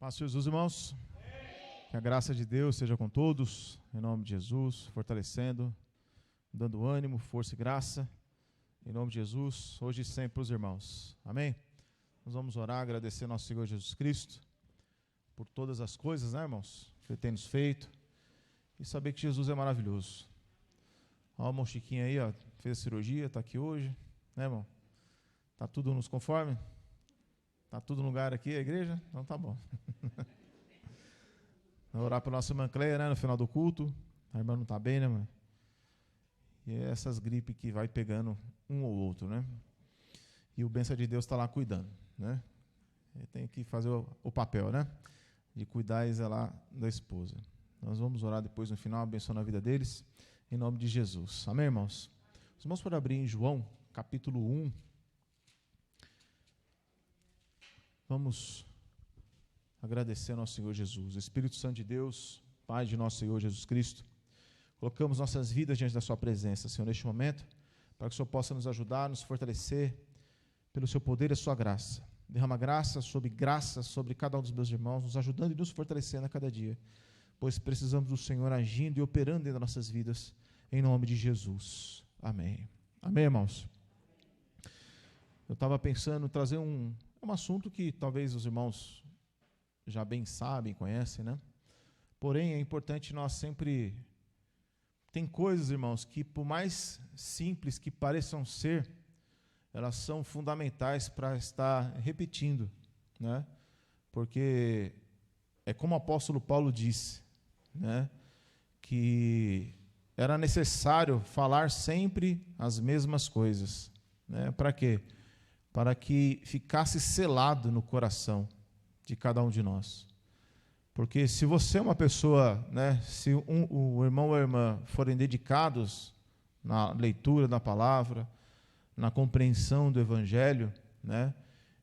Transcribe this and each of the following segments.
Paz, Jesus, irmãos. Que a graça de Deus seja com todos, em nome de Jesus, fortalecendo, dando ânimo, força e graça, em nome de Jesus, hoje e sempre para os irmãos. Amém? Nós vamos orar, agradecer ao nosso Senhor Jesus Cristo por todas as coisas, né, irmãos, que Ele tem nos feito, e saber que Jesus é maravilhoso. Ó, o irmão Chiquinho aí, ó, fez a cirurgia, está aqui hoje, né, irmão? Está tudo nos conforme? Está tudo no lugar aqui, a igreja? Então tá bom. Vamos orar para a nossa irmã Cleia, né, no final do culto. A irmã não está bem, né, mãe? E é essas gripes que vai pegando um ou outro, né? E o bênção de Deus está lá cuidando, né? Ele tem que fazer o papel, né? De cuidar e zelar da esposa. Nós vamos orar depois no final, abençoando a vida deles, em nome de Jesus. Amém, irmãos? Os irmãos podem abrir em João, capítulo 1. Vamos agradecer ao nosso Senhor Jesus. Espírito Santo de Deus, Pai de nosso Senhor Jesus Cristo, colocamos nossas vidas diante da sua presença, Senhor, neste momento, para que o Senhor possa nos ajudar, nos fortalecer, pelo seu poder e a sua graça. Derrama graça sobre cada um dos meus irmãos, nos ajudando e nos fortalecendo a cada dia, pois precisamos do Senhor agindo e operando dentro das nossas vidas, em nome de Jesus. Amém. Amém, irmãos? Eu estava pensando em trazer um assunto que talvez os irmãos já bem sabem, conhecem, né? Porém, é importante nós sempre... Tem coisas, irmãos, que por mais simples que pareçam ser, elas são fundamentais para estar repetindo, né? Porque é como o apóstolo Paulo disse, né? Que era necessário falar sempre as mesmas coisas, né? Para quê? Para que ficasse selado no coração de cada um de nós. Porque se você é uma pessoa, né, se o irmão ou a irmã forem dedicados na leitura da palavra, na compreensão do Evangelho, né,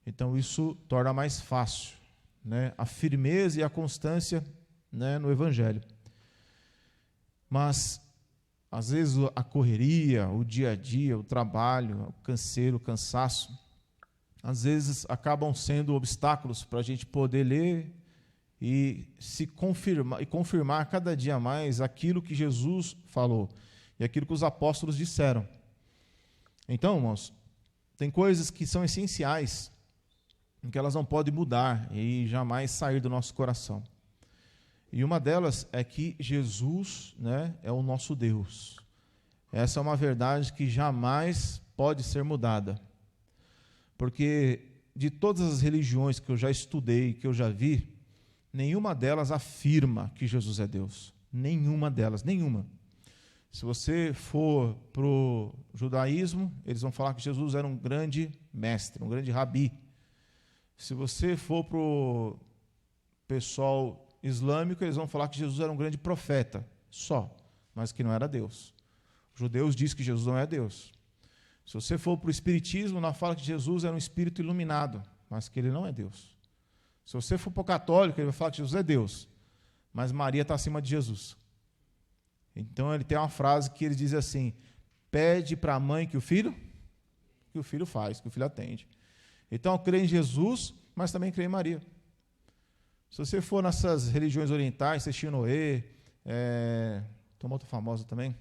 então isso torna mais fácil, né, a firmeza e a constância, né, no Evangelho. Mas, às vezes, a correria, o dia a dia, o trabalho, o canseiro, o cansaço, às vezes acabam sendo obstáculos para a gente poder ler e confirmar cada dia mais aquilo que Jesus falou e aquilo que os apóstolos disseram. Então, irmãos, tem coisas que são essenciais, em que elas não podem mudar e jamais sair do nosso coração. E uma delas é que Jesus, né, é o nosso Deus. Essa é uma verdade que jamais pode ser mudada. Porque de todas as religiões que eu já estudei, que eu já vi, nenhuma delas afirma que Jesus é Deus. Nenhuma delas, nenhuma. Se você for para o judaísmo, eles vão falar que Jesus era um grande mestre, um grande rabi. Se você for para o pessoal islâmico, eles vão falar que Jesus era um grande profeta, só, mas que não era Deus. Os judeus dizem que Jesus não é Deus. Se você for para o espiritismo, não fala que Jesus era um espírito iluminado, mas que ele não é Deus. Se você for para o católico, ele vai falar que Jesus é Deus, mas Maria está acima de Jesus. Então ele tem uma frase que ele diz assim: pede para a mãe que o filho faz, que o filho atende. Então eu creio em Jesus, mas também creio em Maria. Se você for nessas religiões orientais, Sechinoe, tem uma outra famosa também,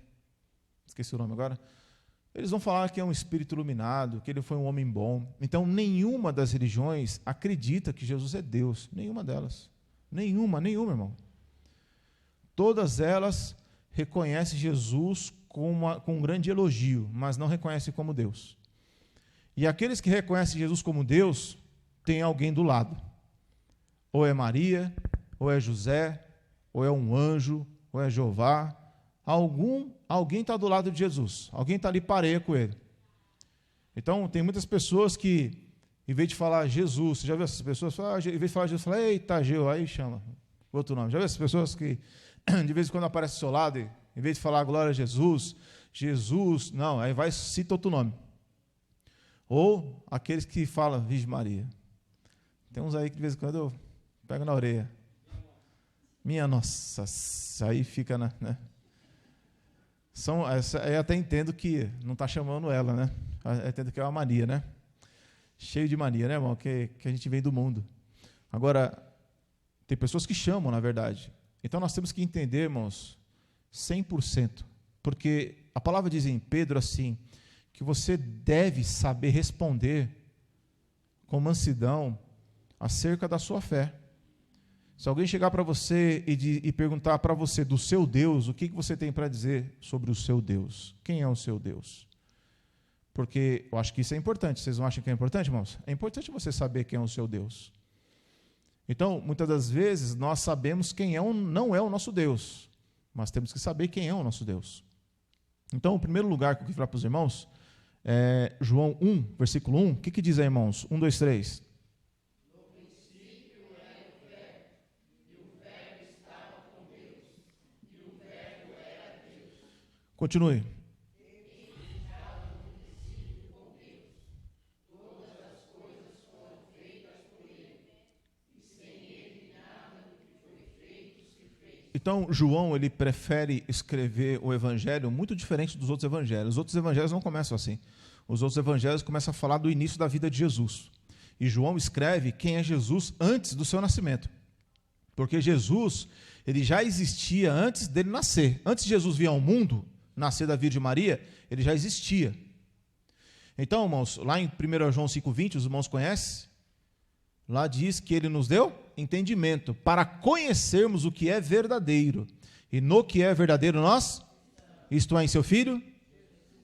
esqueci o nome agora, eles vão falar que é um espírito iluminado, que ele foi um homem bom. Então, nenhuma das religiões acredita que Jesus é Deus. Nenhuma delas. Nenhuma, irmão. Todas elas reconhecem Jesus com um grande elogio, mas não reconhecem como Deus. E aqueles que reconhecem Jesus como Deus, têm alguém do lado. Ou é Maria, ou é José, ou é um anjo, ou é Jeová. Alguém está do lado de Jesus, alguém está ali pareia com ele. Então, tem muitas pessoas que, em vez de falar Jesus, você já viu essas pessoas? Em vez de falar Jesus, fala, eita, Geu, aí chama outro nome. Já viu essas pessoas que, de vez em quando aparece ao seu lado, e, em vez de falar glória a Jesus, não, aí vai cita outro nome. Ou aqueles que falam Virgem Maria. Tem uns aí que de vez em quando eu pego na orelha. Minha nossa, aí fica na... né? Eu até entendo que não está chamando ela, né? Eu entendo que é uma mania, né? Cheio de mania, né, irmão? Que a gente vem do mundo. Agora, Tem pessoas que chamam, na verdade. Então nós temos que entender, irmãos, 100%. Porque a palavra diz em Pedro assim, que você deve saber responder com mansidão acerca da sua fé. Se alguém chegar para você e perguntar para você do seu Deus, o que você tem para dizer sobre o seu Deus? Quem é o seu Deus? Porque eu acho que isso é importante. Vocês não acham que é importante, irmãos? É importante você saber quem é o seu Deus. Então, muitas das vezes, nós sabemos quem não é o nosso Deus, mas temos que saber quem é o nosso Deus. Então, o primeiro lugar que eu quero falar para os irmãos é João 1, versículo 1. O que diz aí, irmãos? 1, 2, 3. No princípio era o Verbo, e o Verbo estava com Deus, e o Verbo era Deus. Continue. Então, João, ele prefere escrever o evangelho muito diferente dos outros evangelhos. Os outros evangelhos não começam assim. Os outros evangelhos começam a falar do início da vida de Jesus. E João escreve quem é Jesus antes do seu nascimento. Porque Jesus, ele já existia antes dele nascer. Antes de Jesus vir ao mundo, nascer da Virgem Maria, ele já existia. Então, irmãos, lá em 1 João 5,20, os irmãos conhecem? Lá diz que ele nos deu entendimento para conhecermos o que é verdadeiro. E no que é verdadeiro nós, isto é, em seu Filho,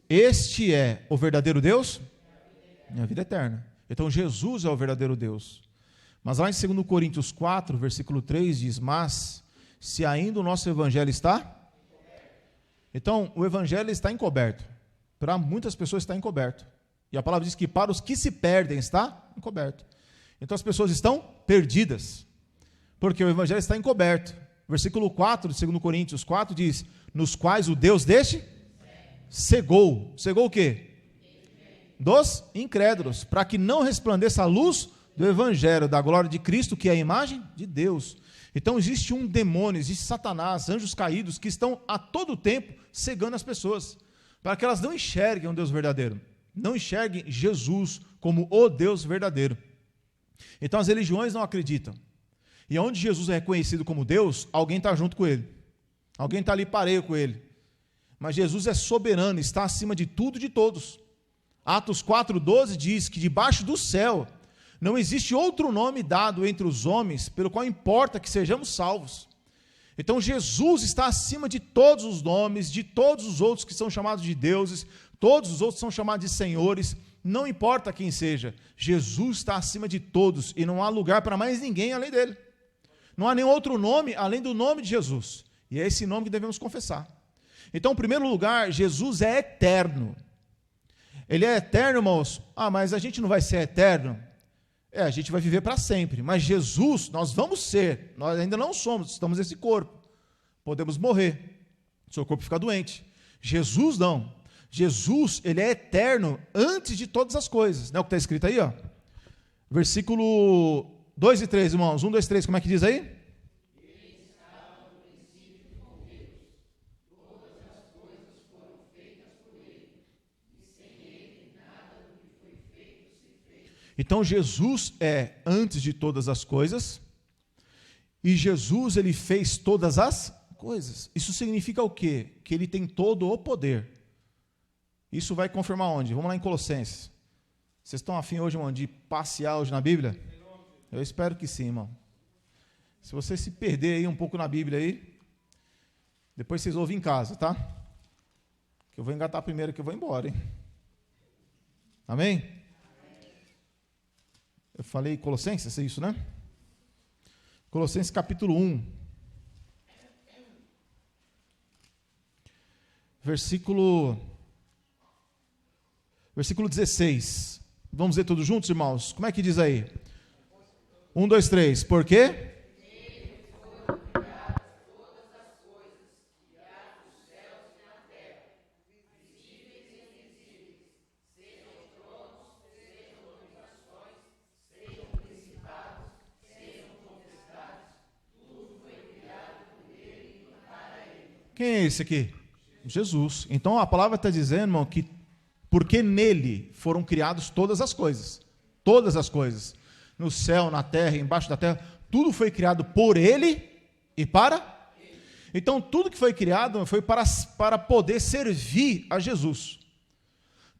este é o verdadeiro Deus e a vida eterna. Então Jesus é o verdadeiro Deus. Mas lá em 2 Coríntios 4, versículo 3 diz, mas se ainda o nosso evangelho está... Então o evangelho está encoberto. Para muitas pessoas está encoberto. E a palavra diz que para os que se perdem está encoberto. Então as pessoas estão perdidas, porque o evangelho está encoberto. Versículo 4 de 2 Coríntios 4 diz, nos quais o Deus deste cegou. Cegou o quê? Dos incrédulos, para que não resplandeça a luz do evangelho, da glória de Cristo, que é a imagem de Deus. Então existe um demônio, existe Satanás, anjos caídos, que estão a todo tempo cegando as pessoas, para que elas não enxerguem um Deus verdadeiro, não enxerguem Jesus como o Deus verdadeiro. Então as religiões não acreditam. E onde Jesus é reconhecido como Deus, alguém está junto com ele. Alguém está ali pareio com ele. Mas Jesus é soberano, está acima de tudo e de todos. Atos 4,12 diz que debaixo do céu não existe outro nome dado entre os homens, pelo qual importa que sejamos salvos. Então Jesus está acima de todos os nomes, de todos os outros que são chamados de deuses, todos os outros são chamados de senhores. Não importa quem seja, Jesus está acima de todos e não há lugar para mais ninguém além dele. Não há nenhum outro nome além do nome de Jesus. E é esse nome que devemos confessar. Então, em primeiro lugar, Jesus é eterno. Ele é eterno, irmãos. Mas a gente não vai ser eterno? A gente vai viver para sempre. Mas Jesus, nós vamos ser. Nós ainda não somos, estamos nesse corpo. Podemos morrer. Seu corpo fica doente. Jesus não. Jesus, ele é eterno antes de todas as coisas. Não é o que está escrito aí, ó? Versículo 2 e 3, irmãos. 1, 2, 3, como é que diz aí? Ele estava no princípio com Deus. Todas as coisas foram feitas por ele. E sem ele, nada do que foi feito se fez. Então, Jesus é antes de todas as coisas. E Jesus, ele fez todas as coisas. Isso significa o quê? Que ele tem todo o poder. Isso vai confirmar onde? Vamos lá em Colossenses. Vocês estão afim hoje, irmão, de passear hoje na Bíblia? Eu espero que sim, irmão. Se você se perder aí um pouco na Bíblia aí, depois vocês ouvem em casa, tá? Que eu vou engatar primeiro que eu vou embora, hein? Amém? Eu falei Colossenses, é isso, né? Colossenses capítulo 1. Versículo 16. Vamos ler todos juntos, irmãos? Como é que diz aí? 1, 2, 3. Por quê? Quem é esse aqui? Jesus. Então a palavra está dizendo, irmão, que porque nele foram criadas todas as coisas, no céu, na terra, embaixo da terra, Tudo foi criado por Ele e para? Então, tudo que foi criado foi para poder servir a Jesus.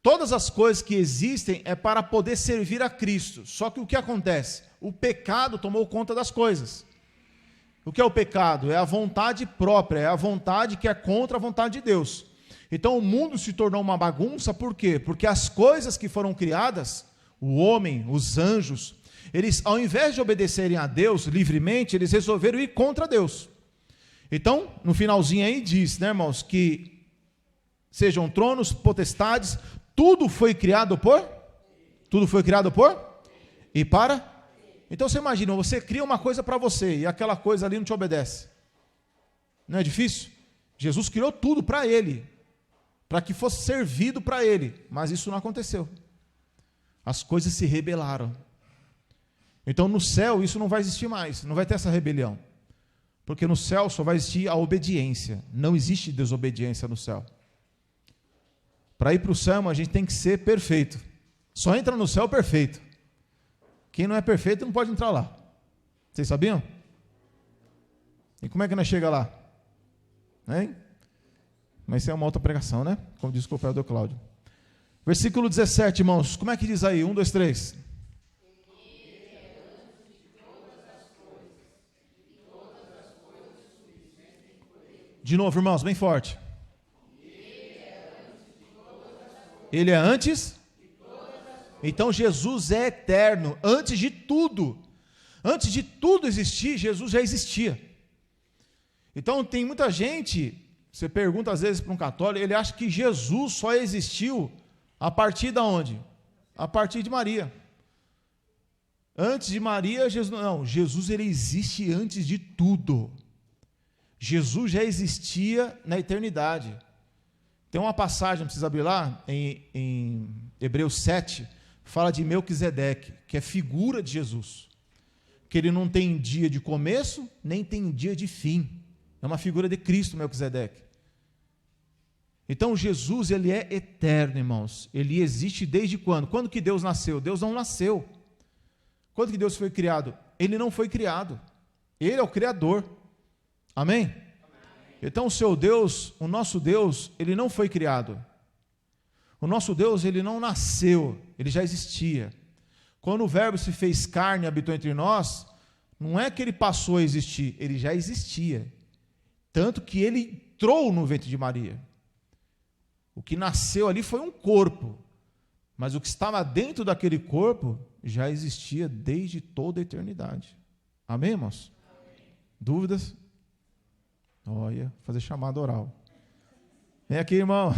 Todas as coisas que existem é para poder servir a Cristo. Só que o que acontece? O pecado tomou conta das coisas. O que é o pecado? É a vontade própria, é a vontade que é contra a vontade de Deus. Então, o mundo se tornou uma bagunça, por quê? Porque as coisas que foram criadas, o homem, os anjos, eles, ao invés de obedecerem a Deus livremente, eles resolveram ir contra Deus. Então, no finalzinho aí diz, né, irmãos, que sejam tronos, potestades, tudo foi criado por? Tudo foi criado por? E para? Então você imagina, você cria uma coisa para você e aquela coisa ali não te obedece. Não é difícil? Jesus criou tudo para Ele, para que fosse servido para Ele, mas isso não aconteceu. As coisas se rebelaram. Então no céu isso não vai existir mais, não vai ter essa rebelião. Porque no céu só vai existir a obediência, não existe desobediência no céu. Para ir para o céu, a gente tem que ser perfeito. Só entra no céu perfeito. Quem não é perfeito não pode entrar lá. Vocês sabiam? E como é que nós chega lá? Hein? Mas isso é uma outra pregação, né? Como diz o cooperador Cláudio. Versículo 17, irmãos. Como é que diz aí? 1, 2, 3. De novo, irmãos, bem forte. Ele é antes? Então Jesus é eterno, antes de tudo. Antes de tudo existir, Jesus já existia. Então tem muita gente, você pergunta às vezes para um católico, ele acha que Jesus só existiu a partir de onde? A partir de Maria. Antes de Maria, Jesus não, Jesus ele existe antes de tudo. Jesus já existia na eternidade. Tem uma passagem, não precisa abrir lá, em Hebreus 7, fala de Melquisedeque, que é figura de Jesus. Que ele não tem dia de começo, nem tem dia de fim. É uma figura de Cristo, Melquisedeque. Então Jesus, ele é eterno, irmãos. Ele existe desde quando? Quando que Deus nasceu? Deus não nasceu. Quando que Deus foi criado? Ele não foi criado. Ele é o Criador. Amém? Então o seu Deus, o nosso Deus, ele não foi criado. O nosso Deus, ele não nasceu, ele já existia. Quando o Verbo se fez carne e habitou entre nós, não é que ele passou a existir, ele já existia. Tanto que ele entrou no ventre de Maria. O que nasceu ali foi um corpo, mas o que estava dentro daquele corpo já existia desde toda a eternidade. Amém, irmãos? Amém. Dúvidas? Olha, fazer chamada oral. Vem aqui, irmão.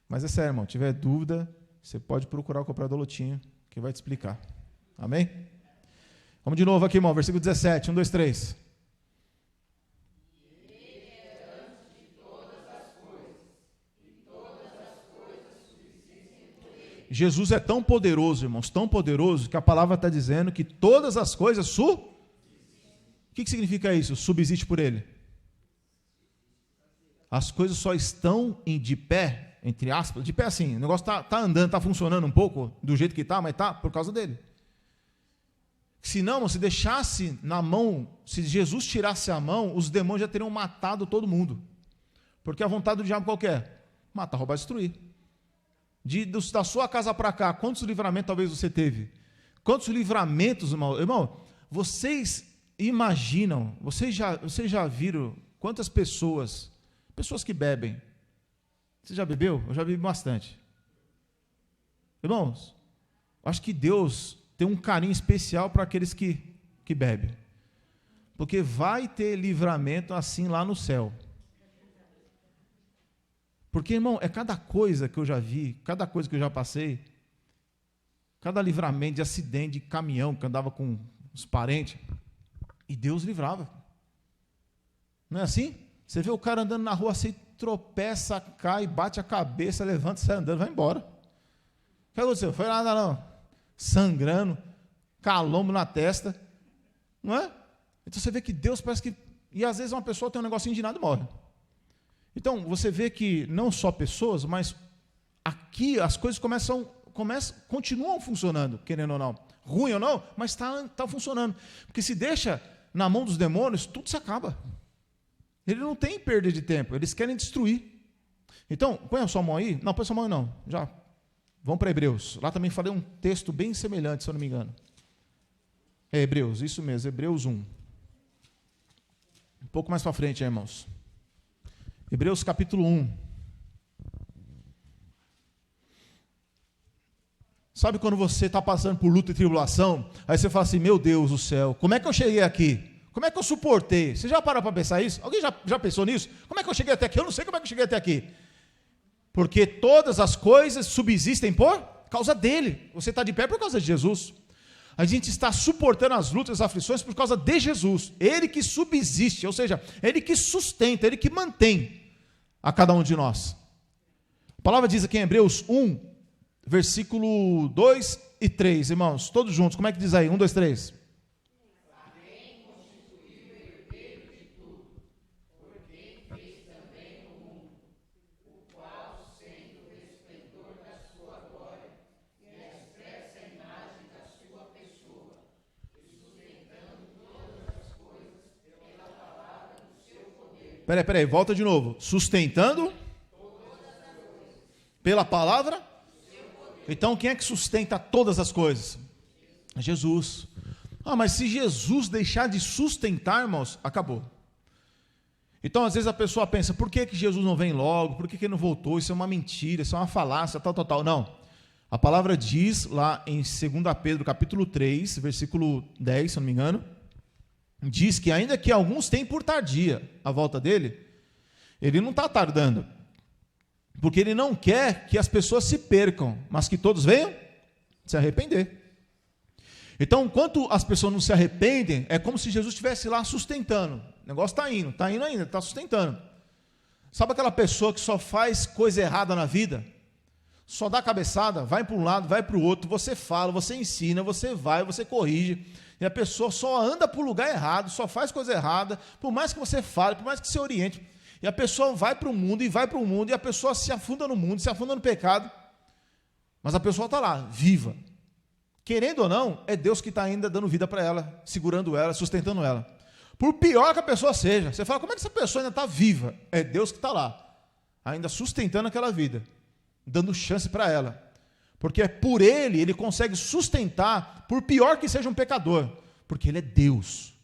Mas é sério, irmão, tiver dúvida, você pode procurar o cooperador Lotinho, que vai te explicar. Amém? Vamos de novo aqui, irmão, versículo 17, 1, 2, 3. Jesus é tão poderoso, irmãos, tão poderoso, que a palavra está dizendo que todas as coisas O que significa isso? Subsiste por ele. As coisas só estão de pé, entre aspas, de pé assim, o negócio está andando, está funcionando um pouco do jeito que está, mas está por causa dele. Se não, se deixasse na mão, se Jesus tirasse a mão, os demônios já teriam matado todo mundo. Porque a vontade do diabo qual que é? Matar, roubar, destruir. Da sua casa para cá, quantos livramentos talvez você teve? Quantos livramentos, irmão? Irmão, vocês imaginam, vocês já viram quantas pessoas que bebem? Você já bebeu? Eu já bebi bastante. Irmãos, acho que Deus tem um carinho especial para aqueles que bebem. Porque vai ter livramento assim lá no céu. Porque, irmão, é cada coisa que eu já vi, cada coisa que eu já passei, cada livramento de acidente de caminhão que andava com os parentes, e Deus livrava. Não é assim? Você vê o cara andando na rua assim, tropeça, cai, bate a cabeça, levanta, sai andando, vai embora. O que aconteceu? Foi nada não. Sangrando, calombo na testa. Não é? Então você vê que Deus parece que... E às vezes uma pessoa tem um negocinho de nada e morre. Então você vê que não só pessoas, mas aqui as coisas continuam funcionando, querendo ou não. ruim ou não, mas está funcionando. Porque se deixa na mão dos demônios, tudo se acaba. Ele não tem perda de tempo, eles querem destruir. Então, põe a sua mão aí. Não, põe a sua mão aí não. Já. Vamos para Hebreus. Lá também falei um texto bem semelhante, se eu não me engano. É Hebreus, isso mesmo, Hebreus 1. Um pouco mais para frente, irmãos. Hebreus capítulo 1. Sabe quando você está passando por luta e tribulação, aí você fala assim, meu Deus do céu, como é que eu cheguei aqui? Como é que eu suportei? Você já parou para pensar isso? Alguém já pensou nisso? Como é que eu cheguei até aqui? Eu não sei como é que eu cheguei até aqui. Porque todas as coisas subsistem por causa dele. Você está de pé por causa de Jesus. A gente está suportando as lutas, as aflições por causa de Jesus. Ele que subsiste, ou seja, Ele que sustenta, Ele que mantém a cada um de nós. A palavra diz aqui em Hebreus 1, versículo 2 e 3, irmãos, todos juntos, como é que diz aí? 1, 2, 3. Peraí, volta de novo. Sustentando pela palavra. Então, quem é que sustenta todas as coisas? Jesus. Ah, mas se Jesus deixar de sustentar, irmãos, acabou. Então, às vezes a pessoa pensa, por que Jesus não vem logo? Por que ele não voltou? Isso é uma mentira, isso é uma falácia, tal. Não. A palavra diz lá em 2 Pedro, capítulo 3, versículo 10, se eu não me engano, diz que ainda que alguns tenham por tardia a volta dele, ele não está tardando, porque ele não quer que as pessoas se percam, mas que todos venham se arrepender. Então, enquanto as pessoas não se arrependem, é como se Jesus estivesse lá sustentando. O negócio está indo ainda, está sustentando. Sabe aquela pessoa que só faz coisa errada na vida? Só dá cabeçada, vai para um lado, vai para o outro, você fala, você ensina, você vai, você corrige, e a pessoa só anda para o lugar errado, só faz coisa errada, por mais que você fale, por mais que você oriente, e a pessoa vai para o mundo, e a pessoa se afunda no mundo, se afunda no pecado, mas a pessoa está lá, viva. Querendo ou não, é Deus que está ainda dando vida para ela, segurando ela, sustentando ela. Por pior que a pessoa seja, você fala, como é que essa pessoa ainda está viva? É Deus que está lá, ainda sustentando aquela vida, dando chance para ela. Porque é por ele consegue sustentar, por pior que seja um pecador, porque ele é Deus.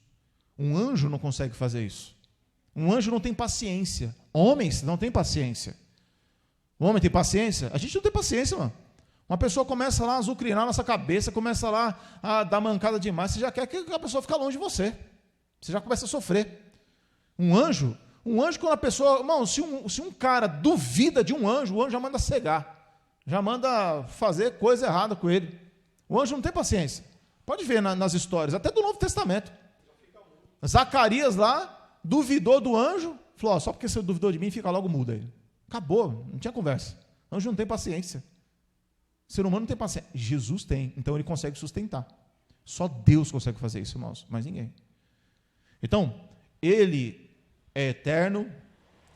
Um anjo não consegue fazer isso. Um anjo não tem paciência. Homens não têm paciência. O homem tem paciência? A gente não tem paciência, mano. Uma pessoa começa lá a azucrinar a nossa cabeça, começa lá a dar mancada demais, você já quer que a pessoa fique longe de você. Você já começa a sofrer. Um anjo quando a pessoa... Irmão, se um cara duvida de um anjo, o anjo já manda cegar. Já manda fazer coisa errada com ele. O anjo não tem paciência. Pode ver nas histórias, até do Novo Testamento. Zacarias lá, duvidou do anjo, falou, só porque você duvidou de mim, fica logo mudo aí. Acabou, não tinha conversa. O anjo não tem paciência. O ser humano não tem paciência. Jesus tem, então ele consegue sustentar. Só Deus consegue fazer isso, irmãos, mais ninguém. Então, ele é eterno,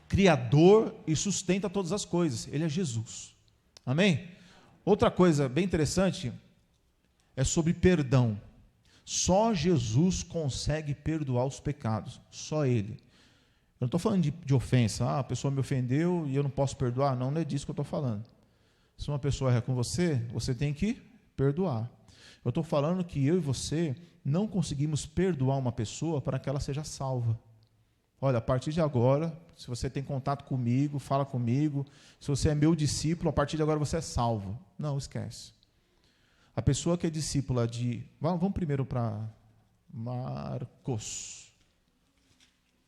criador e sustenta todas as coisas. Ele é Jesus. Amém? Outra coisa bem interessante é sobre perdão. Só Jesus consegue perdoar os pecados. Só Ele. Eu não estou falando de ofensa. A pessoa me ofendeu e eu não posso perdoar. Não é disso que eu estou falando. Se uma pessoa erra com você, você tem que perdoar. Eu estou falando que eu e você não conseguimos perdoar uma pessoa para que ela seja salva. Olha, a partir de agora, se você tem contato comigo, fala comigo, se você é meu discípulo, a partir de agora você é salvo. Não, esquece. A pessoa que é discípula de... Vamos primeiro para Marcos.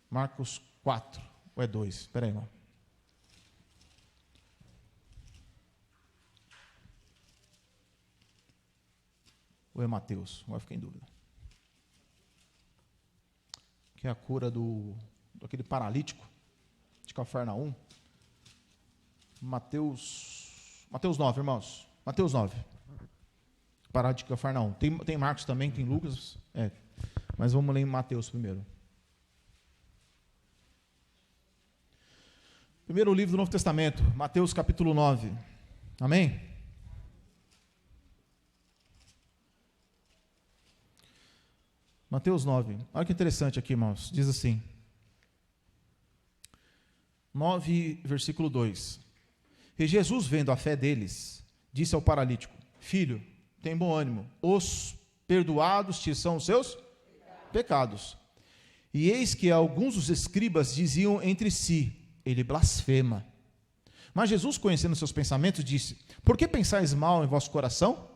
Marcos 4, ou é 2? Espera aí, irmão. Ou é Mateus? Agora fiquei em dúvida. Que é a cura daquele paralítico de Cafarnaum. Mateus 9, irmãos. Mateus 9. Paralítico de Cafarnaum. Tem Marcos também, tem Lucas. Mas vamos ler em Mateus primeiro. Primeiro livro do Novo Testamento, Mateus capítulo 9. Amém? Mateus 9. Olha que interessante aqui, irmãos. Diz assim. 9, versículo 2. E Jesus, vendo a fé deles, disse ao paralítico: Filho, tem bom ânimo, os perdoados te são os seus pecados. E eis que alguns dos escribas diziam entre si: ele blasfema. Mas Jesus, conhecendo seus pensamentos, disse: Por que pensais mal em vosso coração?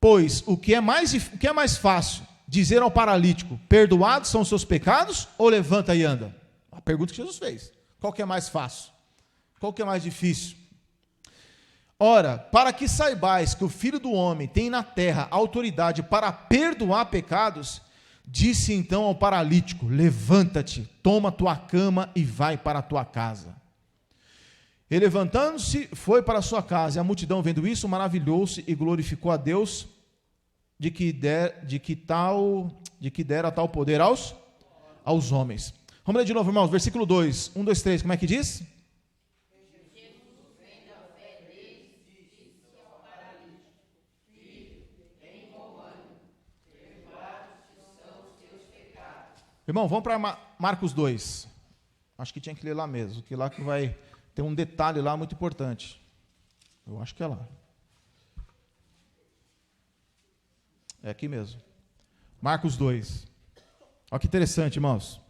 Pois o que é mais fácil, dizer ao paralítico: perdoados são os seus pecados, ou levanta e anda? A pergunta que Jesus fez. Qual que é mais fácil? Qual que é mais difícil? Ora, para que saibais que o Filho do Homem tem na terra autoridade para perdoar pecados, disse então ao paralítico: levanta-te, toma tua cama e vai para a tua casa. E levantando-se, foi para a sua casa, e a multidão, vendo isso, maravilhou-se e glorificou a Deus de que dera tal poder aos homens. Vamos ler de novo, irmãos, versículo 2, 1, 2, 3, como é que diz? Irmão, vamos para Marcos 2. Acho que tinha que ler lá mesmo, que lá que vai ter um detalhe lá muito importante. Eu acho que é lá. É aqui mesmo. Marcos 2. Olha que interessante, irmãos.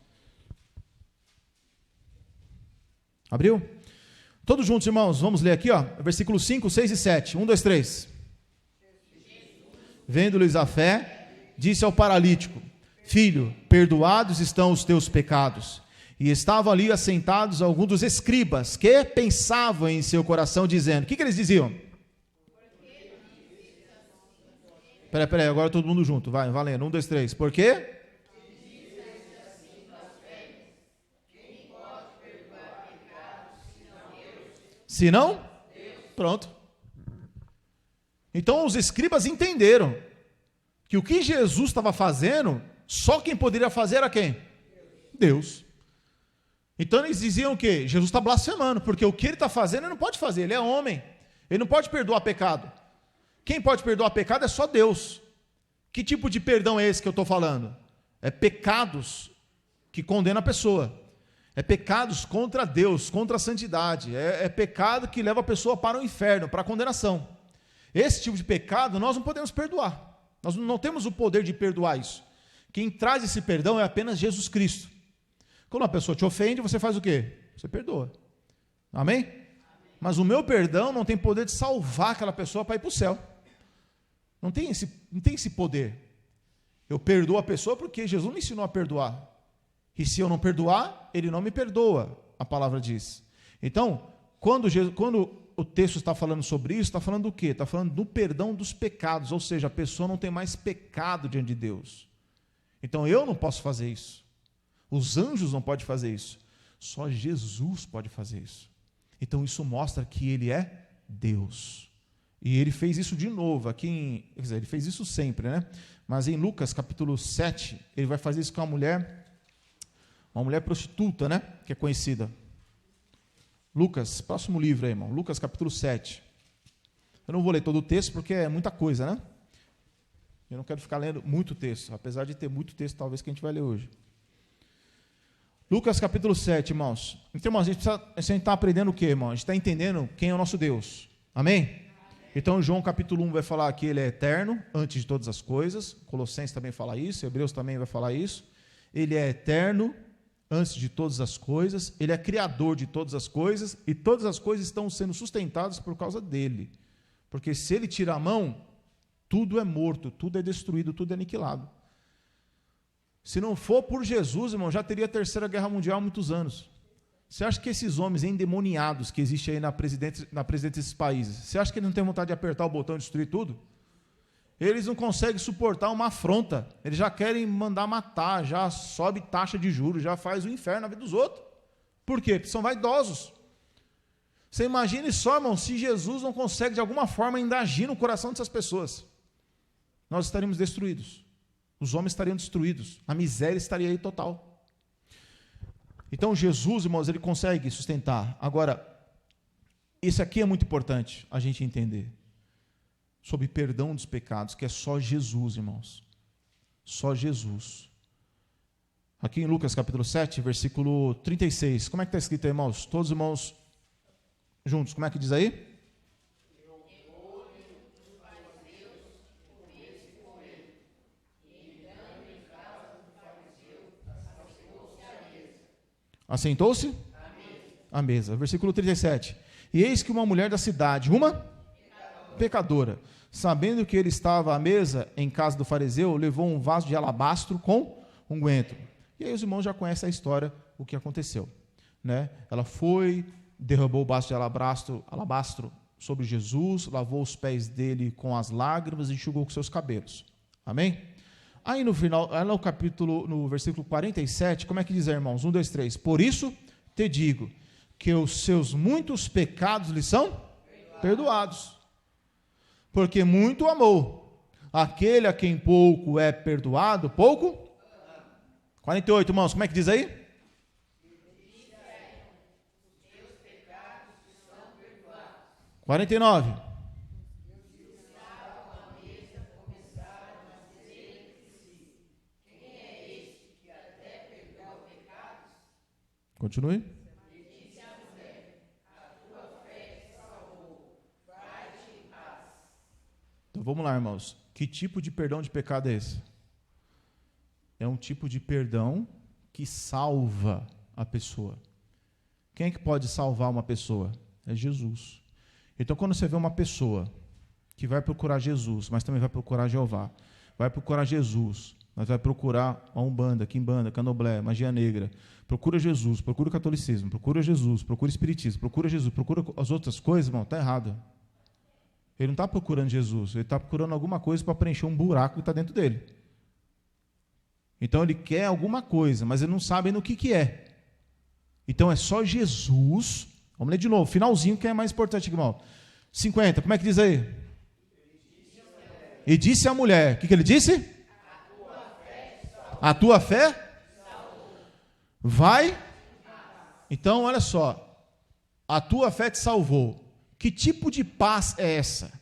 Abriu? Todos juntos, irmãos, vamos ler aqui, ó, versículos 5, 6 e 7. 1, 2, 3. Vendo-lhes a fé, disse ao paralítico: Filho, perdoados estão os teus pecados. E estavam ali assentados alguns dos escribas, que pensavam em seu coração, dizendo: o que eles diziam? Peraí, agora todo mundo junto, vai, valendo, 1, 2, 3. Por quê? Se não? Pronto. Então os escribas entenderam que o que Jesus estava fazendo, só quem poderia fazer era quem? Deus. Então eles diziam o quê? Jesus está blasfemando, porque o que ele está fazendo ele não pode fazer, ele é homem, ele não pode perdoar pecado. Quem pode perdoar pecado é só Deus. Que tipo de perdão é esse que eu estou falando? É pecados que condenam a pessoa. É pecados contra Deus, contra a santidade. É pecado que leva a pessoa para o inferno, para a condenação. Esse tipo de pecado nós não podemos perdoar. Nós não temos o poder de perdoar isso. Quem traz esse perdão é apenas Jesus Cristo. Quando uma pessoa te ofende, você faz o quê? Você perdoa. Amém? Mas o meu perdão não tem poder de salvar aquela pessoa para ir para o céu. Não tem esse poder. Eu perdoo a pessoa porque Jesus me ensinou a perdoar. E se eu não perdoar, ele não me perdoa, a palavra diz. Então, quando o texto está falando sobre isso, está falando do quê? Está falando do perdão dos pecados, ou seja, a pessoa não tem mais pecado diante de Deus. Então, eu não posso fazer isso. Os anjos não podem fazer isso. Só Jesus pode fazer isso. Então, isso mostra que ele é Deus. E ele fez isso de novo, quer dizer, ele fez isso sempre, né? Mas em Lucas, capítulo 7, ele vai fazer isso com uma mulher prostituta, né? Que é conhecida. Lucas, próximo livro aí, irmão. Lucas, capítulo 7. Eu não vou ler todo o texto, porque é muita coisa, né? Eu não quero ficar lendo muito texto, apesar de ter muito texto, talvez, que a gente vai ler hoje. Lucas, capítulo 7, irmãos. Então, irmãos, a gente está aprendendo o quê, irmão? A gente está entendendo quem é o nosso Deus. Amém? Então, João capítulo 1 vai falar que ele é eterno, antes de todas as coisas. Colossenses também fala isso, Hebreus também vai falar isso. Ele é eterno, antes de todas as coisas. Ele é criador de todas as coisas, e todas as coisas estão sendo sustentadas por causa dele. Porque se ele tira a mão, tudo é morto, tudo é destruído, tudo é aniquilado. Se não for por Jesus, irmão, já teria a Terceira Guerra Mundial há muitos anos. Você acha que esses homens endemoniados que existem aí na presidência desses países, você acha que eles não têm vontade de apertar o botão e destruir tudo? Eles não conseguem suportar uma afronta, eles já querem mandar matar, já sobe taxa de juros, já faz o inferno na vida dos outros. Por quê? Porque são vaidosos. Você imagine só, irmão, se Jesus não consegue de alguma forma ainda agir no coração dessas pessoas, nós estaríamos destruídos, os homens estariam destruídos, a miséria estaria aí total. Então Jesus, irmãos, ele consegue sustentar. Agora, isso aqui é muito importante a gente entender, sobre perdão dos pecados, que é só Jesus, irmãos. Só Jesus. Aqui em Lucas capítulo 7, versículo 36. Como é que está escrito aí, irmãos? Todos os irmãos juntos. Como é que diz aí? Assentou-se à mesa. Versículo 37. E eis que uma mulher da cidade, uma pecadora, sabendo que ele estava à mesa em casa do fariseu, levou um vaso de alabastro com unguento. E aí os irmãos já conhecem a história, o que aconteceu, né? Ela foi, derrubou o vaso de alabastro sobre Jesus, lavou os pés dele com as lágrimas e enxugou com seus cabelos. Amém? Aí no final, no versículo 47, como é que diz, irmãos? 1, 2, 3. Por isso te digo que os seus muitos pecados lhe são perdoados. Porque muito amou. Aquele a quem pouco é perdoado, pouco? 48, irmãos, como é que diz aí? 49. Continue. Então vamos lá, irmãos. Que tipo de perdão de pecado é esse? É um tipo de perdão que salva a pessoa. Quem é que pode salvar uma pessoa? É Jesus. Então, quando você vê uma pessoa que vai procurar Jesus, mas também vai procurar Jeová, vai procurar Jesus, mas vai procurar a Umbanda, Quimbanda, Candomblé, Magia Negra, procura Jesus, procura o catolicismo, procura Jesus, procura o espiritismo, procura Jesus, procura as outras coisas, irmão, está errado. Ele não está procurando Jesus, ele está procurando alguma coisa para preencher um buraco que está dentro dele. Então ele quer alguma coisa, mas ele não sabe no que é. Então é só Jesus. Vamos ler de novo, finalzinho que é mais importante, irmão. 50, como é que diz aí? E disse a mulher, o que ele disse? A tua fé vai. Então olha só, a tua fé te salvou. Que tipo de paz é essa?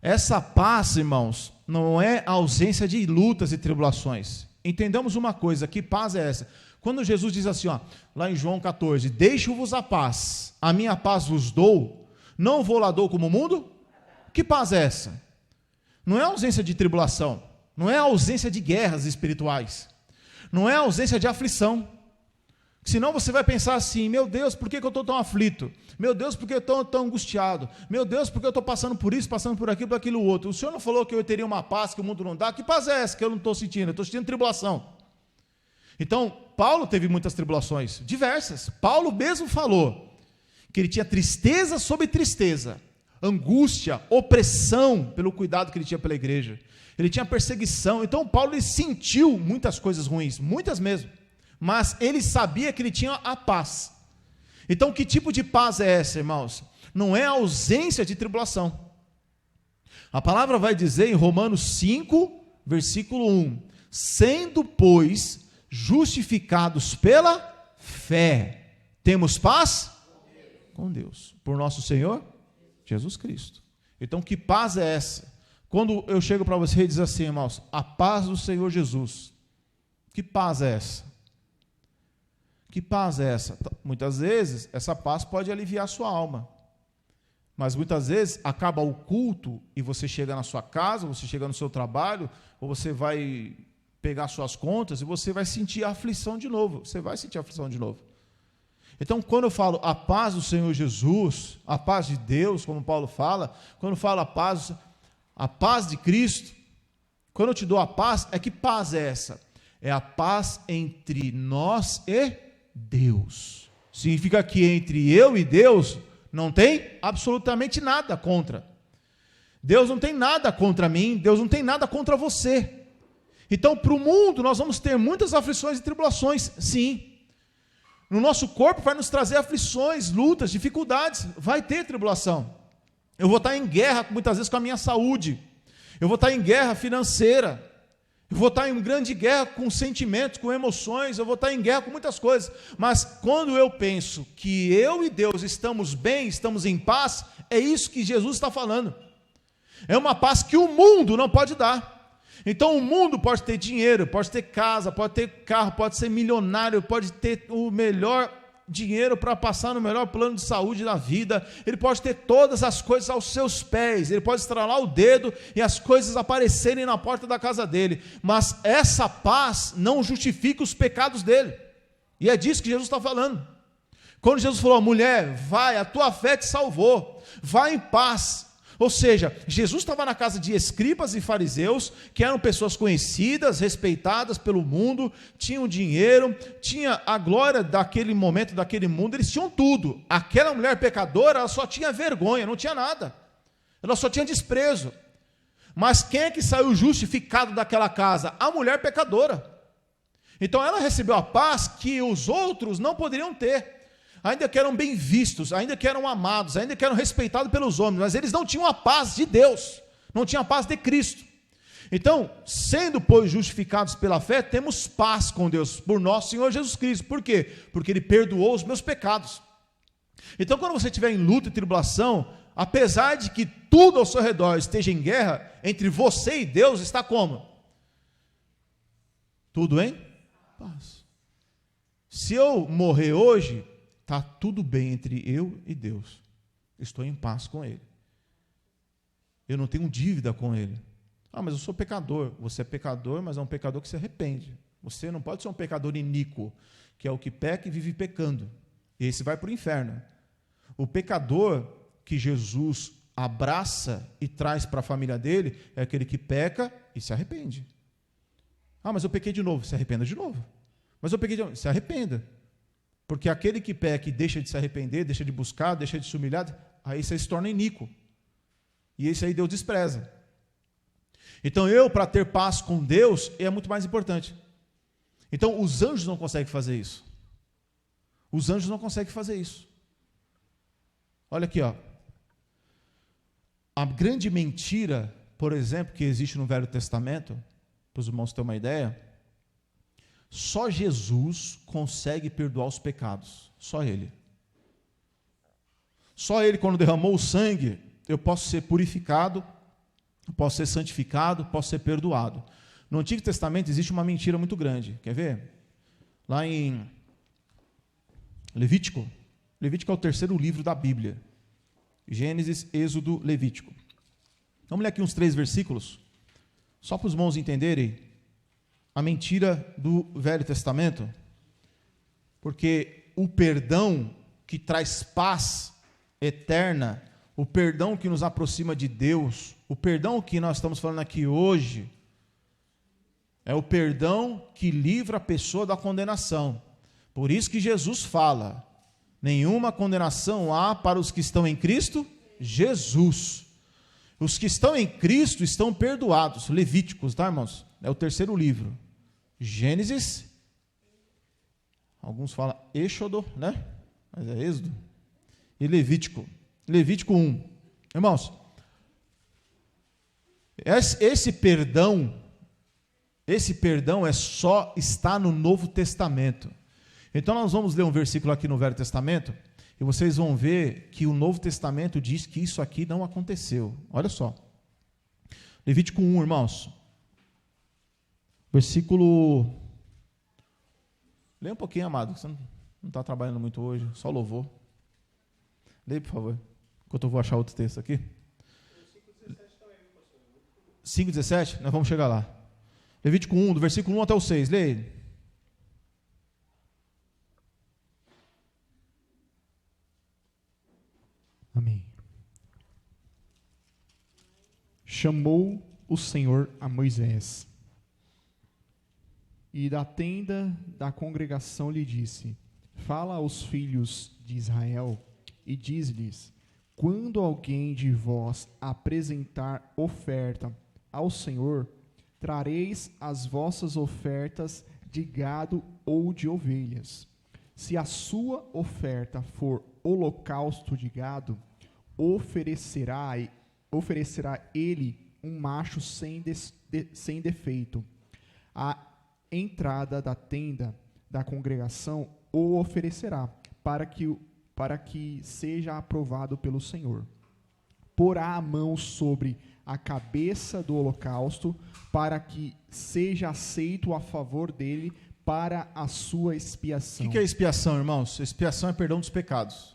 Essa paz, irmãos, não é a ausência de lutas e tribulações. Entendamos uma coisa, que paz é essa? Quando Jesus diz assim, ó, lá em João 14, deixo-vos a paz, a minha paz vos dou, não vou lá dou como o mundo? Que paz é essa? Não é a ausência de tribulação, não é a ausência de guerras espirituais, não é a ausência de aflição. Senão você vai pensar assim, meu Deus, por que eu estou tão aflito? Meu Deus, por que eu estou tão angustiado? Meu Deus, por que eu estou passando por isso, passando por aquilo, por aquilo outro? O Senhor não falou que eu teria uma paz que o mundo não dá? Que paz é essa que eu não estou sentindo? Eu estou sentindo tribulação. Então, Paulo teve muitas tribulações, diversas. Paulo mesmo falou que ele tinha tristeza sobre tristeza, angústia, opressão pelo cuidado que ele tinha pela igreja. Ele tinha perseguição. Então, Paulo ele sentiu muitas coisas ruins, muitas mesmo. Mas ele sabia que ele tinha a paz. Então, que tipo de paz é essa, irmãos? Não é a ausência de tribulação. A palavra vai dizer em Romanos 5, versículo 1, sendo, pois, justificados pela fé, temos paz com Deus, por nosso Senhor Jesus Cristo. Então, que paz é essa? Quando eu chego para você e diz assim, irmãos, a paz do Senhor Jesus, que paz é essa? Que paz é essa? Muitas vezes, essa paz pode aliviar a sua alma. Mas muitas vezes, acaba o culto e você chega na sua casa, você chega no seu trabalho, ou você vai pegar suas contas e você vai sentir a aflição de novo. Você vai sentir a aflição de novo. Então, quando eu falo a paz do Senhor Jesus, a paz de Deus, como Paulo fala, quando eu falo a paz de Cristo, quando eu te dou a paz, que paz é essa? É a paz entre nós e Deus. Significa que entre eu e Deus não tem absolutamente nada contra. Deus não tem nada contra mim, Deus não tem nada contra você. Então, para o mundo, nós vamos ter muitas aflições e tribulações, sim. No nosso corpo vai nos trazer aflições, lutas, dificuldades, vai ter tribulação. Eu vou estar em guerra muitas vezes com a minha saúde, eu vou estar em guerra financeira, eu vou estar em grande guerra com sentimentos, com emoções, eu vou estar em guerra com muitas coisas, mas quando eu penso que eu e Deus estamos bem, estamos em paz, é isso que Jesus está falando. É uma paz que o mundo não pode dar. Então o mundo pode ter dinheiro, pode ter casa, pode ter carro, pode ser milionário, pode ter o melhor dinheiro para passar no melhor plano de saúde da vida, ele pode ter todas as coisas aos seus pés, ele pode estralar o dedo e as coisas aparecerem na porta da casa dele, mas essa paz não justifica os pecados dele, e é disso que Jesus está falando. Quando Jesus falou, mulher, vai, a tua fé te salvou, vai em paz. Ou seja, Jesus estava na casa de escribas e fariseus, que eram pessoas conhecidas, respeitadas pelo mundo, tinham dinheiro, tinha a glória daquele momento, daquele mundo, eles tinham tudo. Aquela mulher pecadora, ela só tinha vergonha, não tinha nada. Ela só tinha desprezo. Mas quem é que saiu justificado daquela casa? A mulher pecadora. Então ela recebeu a paz que os outros não poderiam ter. Ainda que eram bem vistos, ainda que eram amados, ainda que eram respeitados pelos homens, mas eles não tinham a paz de Deus, não tinham a paz de Cristo. Então, sendo, pois, justificados pela fé, temos paz com Deus, por nosso Senhor Jesus Cristo. Por quê? Porque Ele perdoou os meus pecados. Então, quando você estiver em luta e tribulação, apesar de que tudo ao seu redor esteja em guerra, entre você e Deus está como? Tudo em paz. Se eu morrer hoje, está tudo bem entre eu e Deus. Estou em paz com Ele. Eu não tenho dívida com Ele. Ah, mas eu sou pecador. Você é pecador, mas é um pecador que se arrepende. Você não pode ser um pecador iníquo, que é o que peca e vive pecando. Esse vai para o inferno. O pecador que Jesus abraça e traz para a família dele é aquele que peca e se arrepende. Ah, mas eu pequei de novo. Se arrependa de novo. Mas eu pequei de novo. Se arrependa. Porque aquele que peca e deixa de se arrepender, deixa de buscar, deixa de se humilhar, aí você se torna iníquo. E esse aí Deus despreza. Então para ter paz com Deus, é muito mais importante. Então os anjos não conseguem fazer isso. Os anjos não conseguem fazer isso. Olha aqui, ó. A grande mentira, por exemplo, que existe no Velho Testamento, para os irmãos terem uma ideia, só Jesus consegue perdoar os pecados. Só Ele. Só Ele, quando derramou o sangue, eu posso ser purificado, posso ser santificado, posso ser perdoado. No Antigo Testamento existe uma mentira muito grande. Quer ver? Lá em Levítico. Levítico é o terceiro livro da Bíblia. Gênesis, Êxodo, Levítico. Vamos ler aqui uns 3 versículos, só para os irmãos entenderem a mentira do Velho Testamento, porque o perdão que traz paz eterna, o perdão que nos aproxima de Deus, o perdão que nós estamos falando aqui hoje, é o perdão que livra a pessoa da condenação. Por isso que Jesus fala, nenhuma condenação há para os que estão em Cristo Jesus. Os que estão em Cristo estão perdoados. Levíticos, tá, irmãos? É o terceiro livro. Gênesis, alguns falam Êxodo, né? Mas é Êxodo. E Levítico. Levítico 1. Irmãos, esse perdão é só está no Novo Testamento. Então nós vamos ler um versículo aqui no Velho Testamento, e vocês vão ver que o Novo Testamento diz que isso aqui não aconteceu. Olha só. Levítico 1, irmãos. Versículo... Leia um pouquinho, amado, você não está trabalhando muito hoje, só louvor. Leia, por favor, enquanto eu vou achar outro texto aqui. 5,17? Nós vamos chegar lá. Levítico 1, do versículo 1 até o 6, leia ele. Amém. Chamou o Senhor a Moisés, e da tenda da congregação lhe disse: fala aos filhos de Israel e diz-lhes: quando alguém de vós apresentar oferta ao Senhor, trareis as vossas ofertas de gado ou de ovelhas. Se a sua oferta for holocausto de gado, oferecerá ele um macho sem defeito. A entrada da tenda da congregação o oferecerá, para que seja aprovado pelo Senhor. porá a mão sobre a cabeça do holocausto, para que seja aceito a favor dele para a sua expiação. O que é expiação, irmãos? Expiação é perdão dos pecados.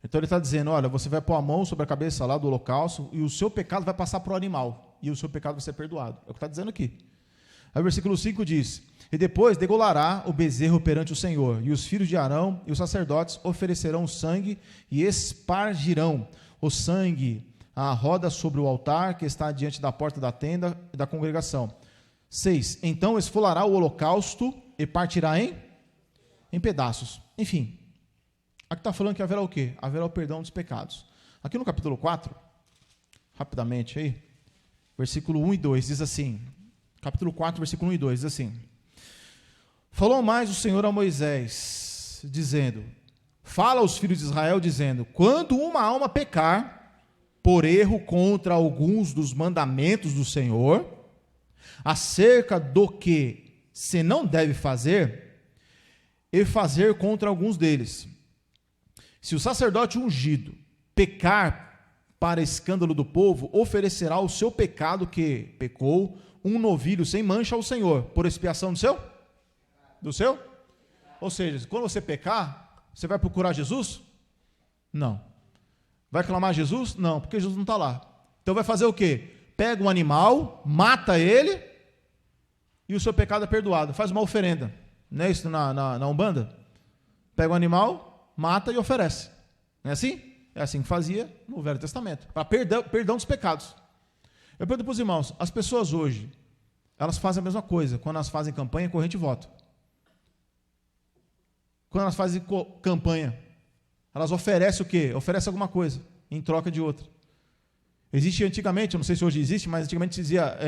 Então ele está dizendo, olha, você vai pôr a mão sobre a cabeça lá do holocausto e o seu pecado vai passar para o animal e o seu pecado vai ser perdoado. É o que está dizendo aqui. Aí o versículo 5 diz, e depois degolará o bezerro perante o Senhor, e os filhos de Arão e os sacerdotes oferecerão sangue e espargirão o sangue à roda sobre o altar que está diante da porta da tenda da congregação. 6. Então esfolará o holocausto e partirá em pedaços. Enfim, aqui está falando que haverá o quê? Haverá o perdão dos pecados. Aqui no capítulo 4, rapidamente aí, versículo 1 e 2, diz assim, capítulo 4, versículo 1 e 2, diz assim, falou mais o Senhor a Moisés, dizendo, fala aos filhos de Israel, dizendo, quando uma alma pecar, por erro contra alguns dos mandamentos do Senhor, acerca do que se não deve fazer, e fazer contra alguns deles. Se o sacerdote ungido pecar para escândalo do povo, oferecerá o seu pecado que pecou, um novilho sem mancha ao Senhor, por expiação do seu? Do seu? Ou seja, quando você pecar, você vai procurar Jesus? Não. Vai clamar Jesus? Não, porque Jesus não está lá. Então vai fazer o quê? Pega um animal, mata ele, e o seu pecado é perdoado. Faz uma oferenda. Não é isso na Umbanda? Pega um animal, mata e oferece. Não é assim? É assim que fazia no Velho Testamento. Para perdão dos pecados. Eu pergunto para os irmãos, as pessoas hoje, elas fazem a mesma coisa. Quando elas fazem campanha, corrente e voto. Quando elas fazem campanha, elas oferecem o quê? Oferecem alguma coisa, em troca de outra. Existe antigamente, eu não sei se hoje existe, mas antigamente se dizia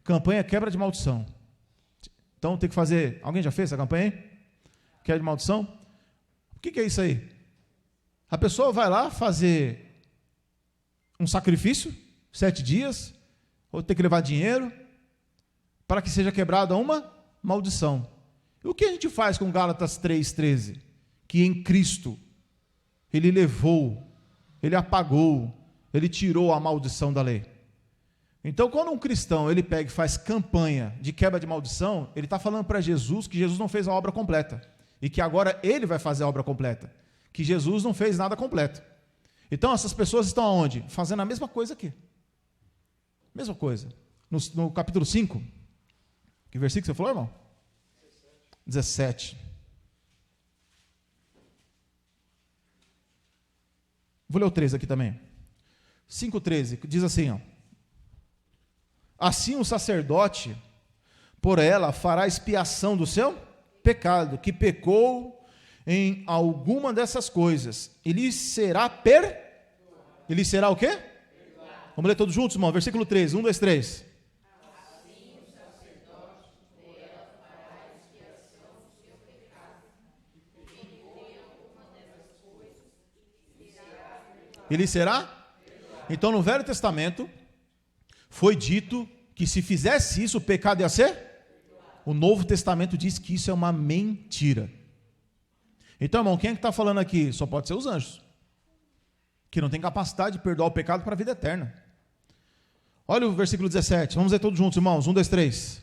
campanha quebra de maldição. Então tem que fazer, alguém já fez essa campanha aí? Quebra de maldição? O que é isso aí? A pessoa vai lá fazer um sacrifício, 7 dias, ou ter que levar dinheiro, para que seja quebrada uma maldição. E o que a gente faz com Gálatas 3,13? Que em Cristo Ele levou, Ele apagou, Ele tirou a maldição da lei. Então, quando um cristão ele pega e faz campanha de quebra de maldição, ele está falando para Jesus que Jesus não fez a obra completa e que agora Ele vai fazer a obra completa, que Jesus não fez nada completo. Então, essas pessoas estão aonde? Fazendo a mesma coisa aqui. Mesma coisa. No capítulo 5, que versículo você falou, irmão? 17. Vou ler o 13 aqui também. 5,13, diz assim, ó. Assim o sacerdote, por ela, fará expiação do seu pecado, que pecou em alguma dessas coisas. Ele será Ele será o quê? Vamos ler todos juntos, irmão. Versículo 13, 1, 2, 3. Assim o sacerdote, por ela, fará expiação do seu pecado, que pecou em alguma dessas coisas, Ele será? Então, no Velho Testamento, foi dito que se fizesse isso, o pecado ia ser? O Novo Testamento diz que isso é uma mentira. Então, irmão, quem é que está falando aqui? Só pode ser os anjos, que não tem capacidade de perdoar o pecado para a vida eterna. Olha o versículo 17, vamos ler todos juntos, irmãos, 1, 2, 3.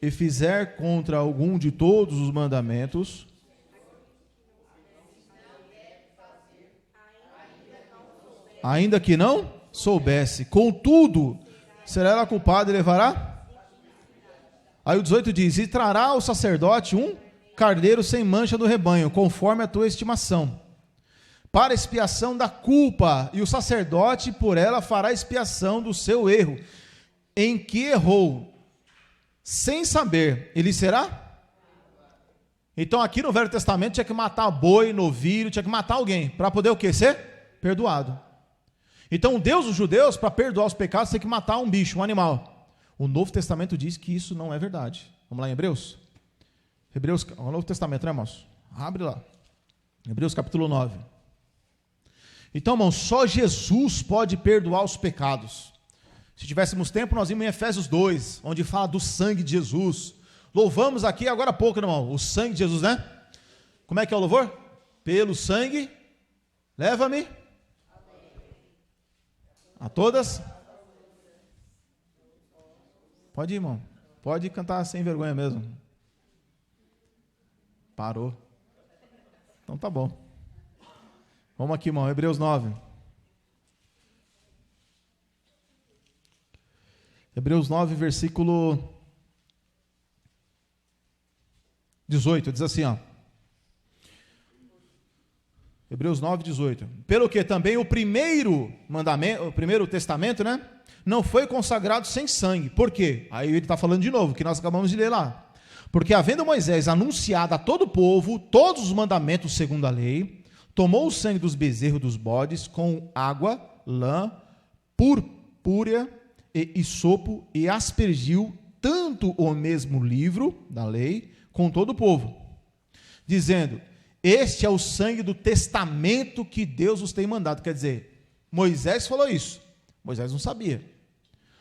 E fizer contra algum de todos os mandamentos, ainda que não soubesse, contudo, será ela culpada e levará? Aí o 18 diz, e trará ao sacerdote um carneiro sem mancha do rebanho, conforme a tua estimação, para expiação da culpa, e o sacerdote por ela fará expiação do seu erro, em que errou, sem saber, ele será? Então aqui no Velho Testamento tinha que matar boi, novilho, tinha que matar alguém, para poder o quê? Ser perdoado. Então o Deus dos judeus, para perdoar os pecados, tem que matar um bicho, um animal. O Novo Testamento diz que isso não é verdade. Vamos lá em Hebreus? Hebreus, o Novo Testamento, né, irmãos? Abre lá. Hebreus capítulo 9. Então, irmãos, só Jesus pode perdoar os pecados. Se tivéssemos tempo, nós íamos em Efésios 2, onde fala do sangue de Jesus. Louvamos aqui agora há pouco, irmão, o sangue de Jesus, né? Como é que é o louvor? Pelo sangue Leva-me a todas. Pode ir, irmão. Pode cantar sem vergonha mesmo. Parou. Então tá bom. Vamos aqui, irmão. Hebreus 9. Hebreus 9, versículo 18. Diz assim, ó. Hebreus 9, 18. Pelo que também o primeiro mandamento, o primeiro testamento, né? Não foi consagrado sem sangue. Por quê? Aí ele está falando de novo, que nós acabamos de ler lá. Porque havendo Moisés anunciado a todo o povo todos os mandamentos segundo a lei, tomou o sangue dos bezerros dos bodes com água, lã, purpúrea e isopo e aspergiu tanto o mesmo livro da lei com todo o povo, dizendo: este é o sangue do testamento que Deus os tem mandado. Quer dizer, Moisés falou isso, Moisés não sabia.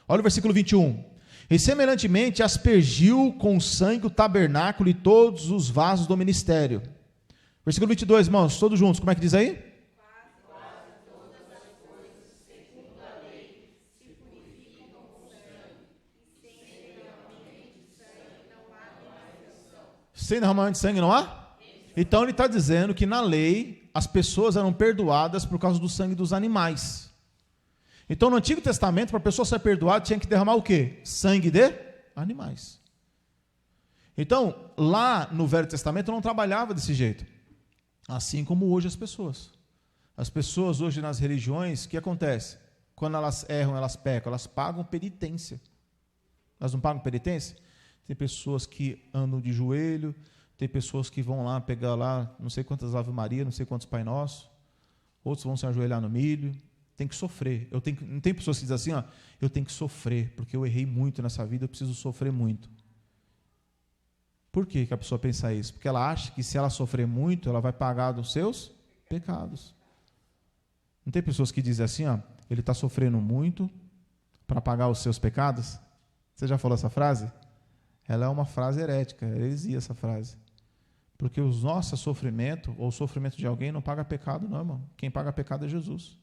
Olha o versículo 21. E semelhantemente aspergiu com sangue o tabernáculo e todos os vasos do ministério. Versículo 22, irmãos, todos juntos, como é que diz aí? Quase todas as coisas, segundo a lei, se purificam com sangue, e sem derramamento de sangue não há remediação. Sem derramamento de sangue não há? Então ele está dizendo que na lei as pessoas eram perdoadas por causa do sangue dos animais. Então no Antigo Testamento, para a pessoa ser perdoada, tinha que derramar o quê? Sangue de animais. Então, lá no Velho Testamento não trabalhava desse jeito. Assim como hoje as pessoas. As pessoas hoje nas religiões, o que acontece? Quando elas erram, elas pecam, elas pagam penitência. Elas não pagam penitência? Tem pessoas que andam de joelho, tem pessoas que vão lá pegar lá, não sei quantas Ave Maria, não sei quantos Pai Nosso, outros vão se ajoelhar no milho, tem que sofrer. Não tem pessoas que dizem assim, ó, eu tenho que sofrer, porque eu errei muito nessa vida, eu preciso sofrer muito. Por que a pessoa pensa isso? Porque ela acha que se ela sofrer muito, ela vai pagar dos seus pecados. Não tem pessoas que dizem assim, ó, ele está sofrendo muito para pagar os seus pecados? Você já falou essa frase? Ela é uma frase herética, é heresia essa frase. Porque o nosso sofrimento, ou o sofrimento de alguém, não paga pecado, não, irmão. Quem paga pecado é Jesus.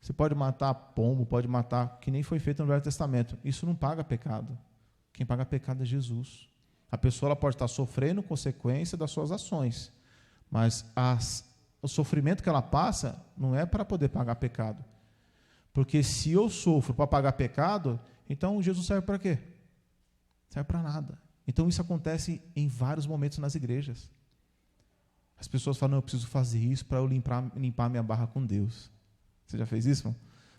Você pode matar pombo, pode matar, que nem foi feito no Velho Testamento. Isso não paga pecado. Quem paga pecado é Jesus. A pessoa ela pode estar sofrendo consequência das suas ações, mas o sofrimento que ela passa não é para poder pagar pecado. Porque se eu sofro para pagar pecado, então Jesus serve para quê? Serve para nada. Então isso acontece em vários momentos nas igrejas. As pessoas falam, não, eu preciso fazer isso para eu limpar minha barra com Deus. Você já fez isso, irmão?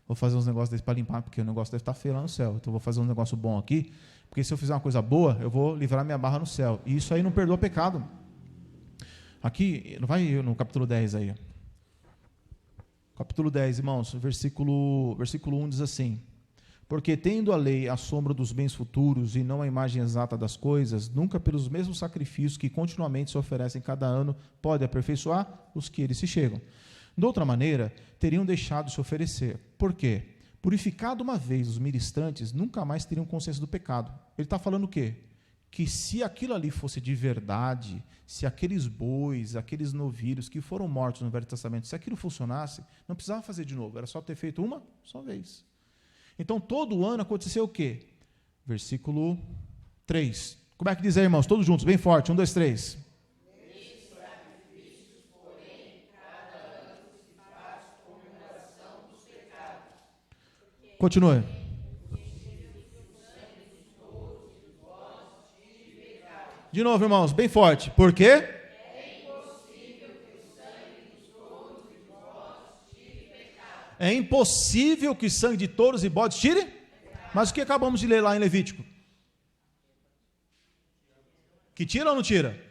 Vou fazer uns negócios desses para limpar, porque o negócio deve estar feio lá no céu. Então vou fazer um negócio bom aqui, porque se eu fizer uma coisa boa, eu vou livrar minha barra no céu. E isso aí não perdoa pecado. Aqui, não vai no capítulo 10 aí. Capítulo 10, irmãos, versículo 1 diz assim: porque tendo a lei a sombra dos bens futuros e não a imagem exata das coisas, nunca pelos mesmos sacrifícios que continuamente se oferecem cada ano pode aperfeiçoar os que eles se chegam. De outra maneira, teriam deixado de se oferecer. Por quê? Purificado uma vez os ministrantes, nunca mais teriam consciência do pecado. Ele está falando o quê? Que se aquilo ali fosse de verdade, se aqueles bois, aqueles novilhos que foram mortos no Velho Testamento, se aquilo funcionasse, não precisava fazer de novo, era só ter feito uma só vez. Então, todo ano aconteceu o quê? Versículo 3. Como é que diz aí, irmãos? Todos juntos, bem forte. 1, 2, 3. Continue. De novo, irmãos, bem forte. Por quê? É impossível que o sangue dos touros e bodes tire pecado. É impossível que sangue de touros e bodes tire? Mas o que acabamos de ler lá em Levítico? Que tira ou não tira?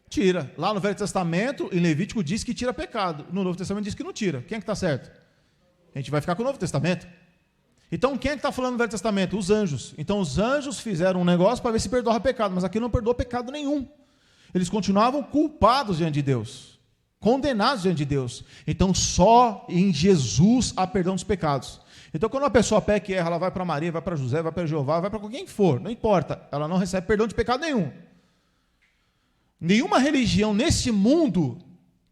Tira. Lá no Velho Testamento, em Levítico, diz que tira pecado. No Novo Testamento diz que não tira. Quem é que está certo? A gente vai ficar com o Novo Testamento. Então, quem é que está falando no Velho Testamento? Os anjos. Então, os anjos fizeram um negócio para ver se perdoava pecado, mas aqui não perdoou pecado nenhum. Eles continuavam culpados diante de Deus, condenados diante de Deus. Então, só em Jesus há perdão dos pecados. Então, quando uma pessoa peca e erra, ela vai para Maria, vai para José, vai para Jeová, vai para quem for, não importa, ela não recebe perdão de pecado nenhum. Nenhuma religião nesse mundo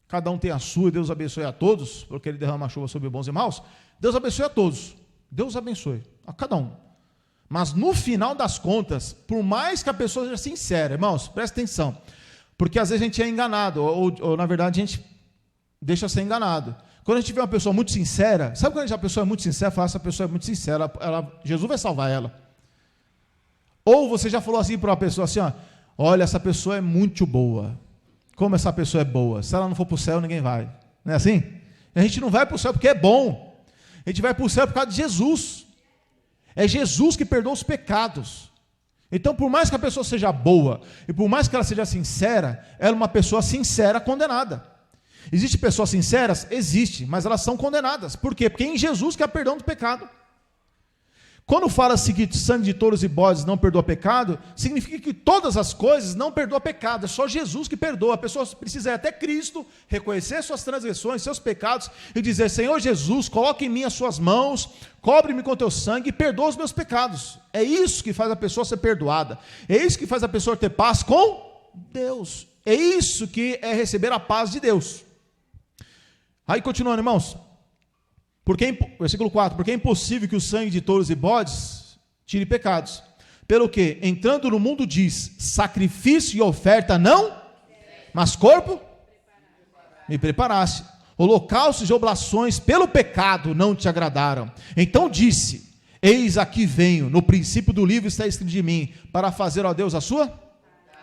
cada um tem a sua, Deus abençoe a todos, porque Ele derrama a chuva sobre bons e maus. Deus abençoe a todos, Deus abençoe a cada um. Mas no final das contas, por mais que a pessoa seja sincera, irmãos, presta atenção, porque às vezes a gente é enganado, ou na verdade a gente deixa ser enganado. Quando a gente vê uma pessoa muito sincera, sabe quando a pessoa é muito sincera, fala, essa pessoa é muito sincera, Jesus vai salvar ela. Ou você já falou assim para uma pessoa assim, ó, olha, essa pessoa é muito boa. Como essa pessoa é boa? Se ela não for para o céu, ninguém vai. Não é assim? A gente não vai para o céu porque é bom. A gente vai para o céu por causa de Jesus. É Jesus que perdoa os pecados. Então, por mais que a pessoa seja boa, e por mais que ela seja sincera, ela é uma pessoa sincera condenada. Existem pessoas sinceras? Existe, mas elas são condenadas. Por quê? Porque é em Jesus que há perdão do pecado. Quando fala-se que sangue de touros e bodes não perdoa pecado, significa que todas as coisas não perdoam pecado, é só Jesus que perdoa. A pessoa precisa ir até Cristo, reconhecer suas transgressões, seus pecados, e dizer, Senhor Jesus, coloque em mim as suas mãos, cobre-me com teu sangue e perdoa os meus pecados. É isso que faz a pessoa ser perdoada, é isso que faz a pessoa ter paz com Deus, é isso que é receber a paz de Deus. Aí continuando, irmãos, versículo 4, porque é impossível que o sangue de touros e bodes tire pecados. Pelo que, entrando no mundo diz, sacrifício e oferta não, mas corpo me preparaste. Holocaustos e oblações pelo pecado não te agradaram. Então disse, eis aqui venho, no princípio do livro está escrito de mim, para fazer, ó Deus, a sua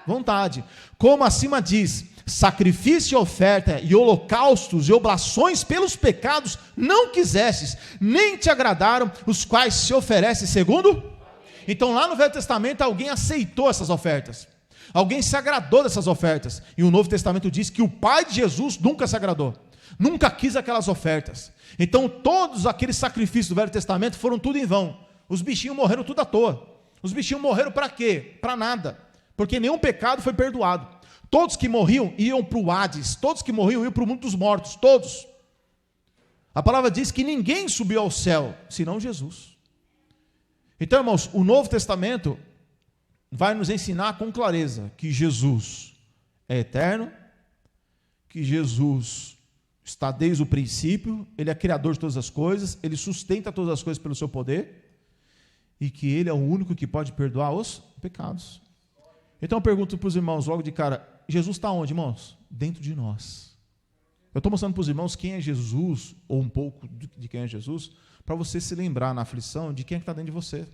vontade. Como acima diz, sacrifício e oferta e holocaustos e oblações pelos pecados não quisestes, nem te agradaram, os quais se oferecem segundo. Então lá no Velho Testamento alguém aceitou essas ofertas, alguém se agradou dessas ofertas, e o Novo Testamento diz que o Pai de Jesus nunca se agradou, nunca quis aquelas ofertas. Então todos aqueles sacrifícios do Velho Testamento foram tudo em vão, os bichinhos morreram tudo à toa. Os bichinhos morreram para quê? Para nada, porque nenhum pecado foi perdoado. Todos que morriam iam para o Hades, todos que morriam iam para o mundo dos mortos, todos. A palavra diz que ninguém subiu ao céu, senão Jesus. Então, irmãos, o Novo Testamento vai nos ensinar com clareza que Jesus é eterno, que Jesus está desde o princípio, Ele é criador de todas as coisas, Ele sustenta todas as coisas pelo seu poder, e que Ele é o único que pode perdoar os pecados. Então eu pergunto para os irmãos logo de cara, Jesus está onde, irmãos? Dentro de nós. Eu estou mostrando para os irmãos quem é Jesus, ou um pouco de quem é Jesus, para você se lembrar na aflição de quem é que está dentro de você.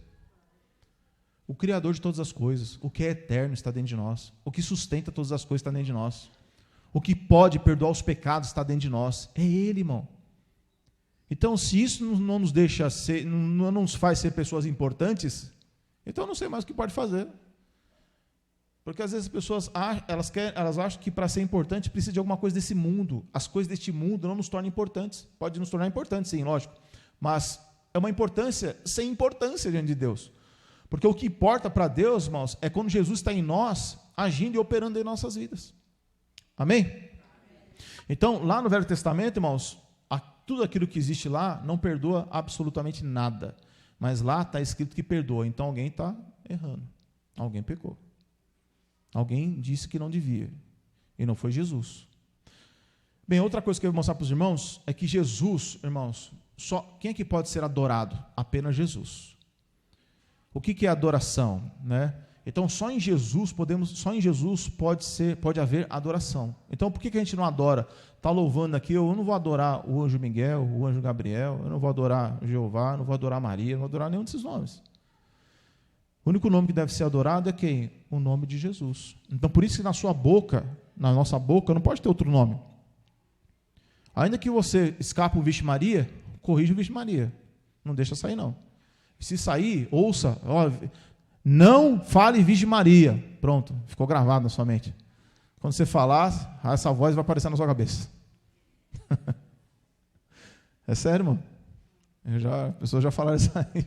O Criador de todas as coisas, o que é eterno está dentro de nós, o que sustenta todas as coisas está dentro de nós, o que pode perdoar os pecados está dentro de nós, é Ele, irmão. Então, se isso não nos deixa ser, não nos faz ser pessoas importantes, então eu não sei mais o que pode fazer. Porque às vezes as pessoas elas acham que para ser importante precisa de alguma coisa desse mundo. As coisas deste mundo não nos tornam importantes. Pode nos tornar importantes, sim, lógico. Mas é uma importância sem importância diante de Deus. Porque o que importa para Deus, irmãos, é quando Jesus está em nós, agindo e operando em nossas vidas. Amém? Então, lá no Velho Testamento, irmãos, tudo aquilo que existe lá não perdoa absolutamente nada. Mas lá está escrito que perdoa. Então alguém está errando. Alguém pecou. Alguém disse que não devia, e não foi Jesus. Bem, outra coisa que eu vou mostrar para os irmãos, é que Jesus, irmãos, quem é que pode ser adorado? Apenas Jesus. O que é adoração? Né? Então, só em Jesus pode haver adoração. Então, por que a gente não adora? Está louvando aqui, eu não vou adorar o anjo Miguel, o anjo Gabriel, eu não vou adorar Jeová, não vou adorar Maria, não vou adorar nenhum desses nomes. O único nome que deve ser adorado é quem? O nome de Jesus. Então, por isso que na sua boca, na nossa boca, não pode ter outro nome. Ainda que você escape o Vixe Maria, corrija o Vixe Maria. Não deixa sair, não. Se sair, ouça, não fale Virgem Maria. Pronto, ficou gravado na sua mente. Quando você falar, essa voz vai aparecer na sua cabeça. É sério, irmão. As pessoas já falaram isso aí.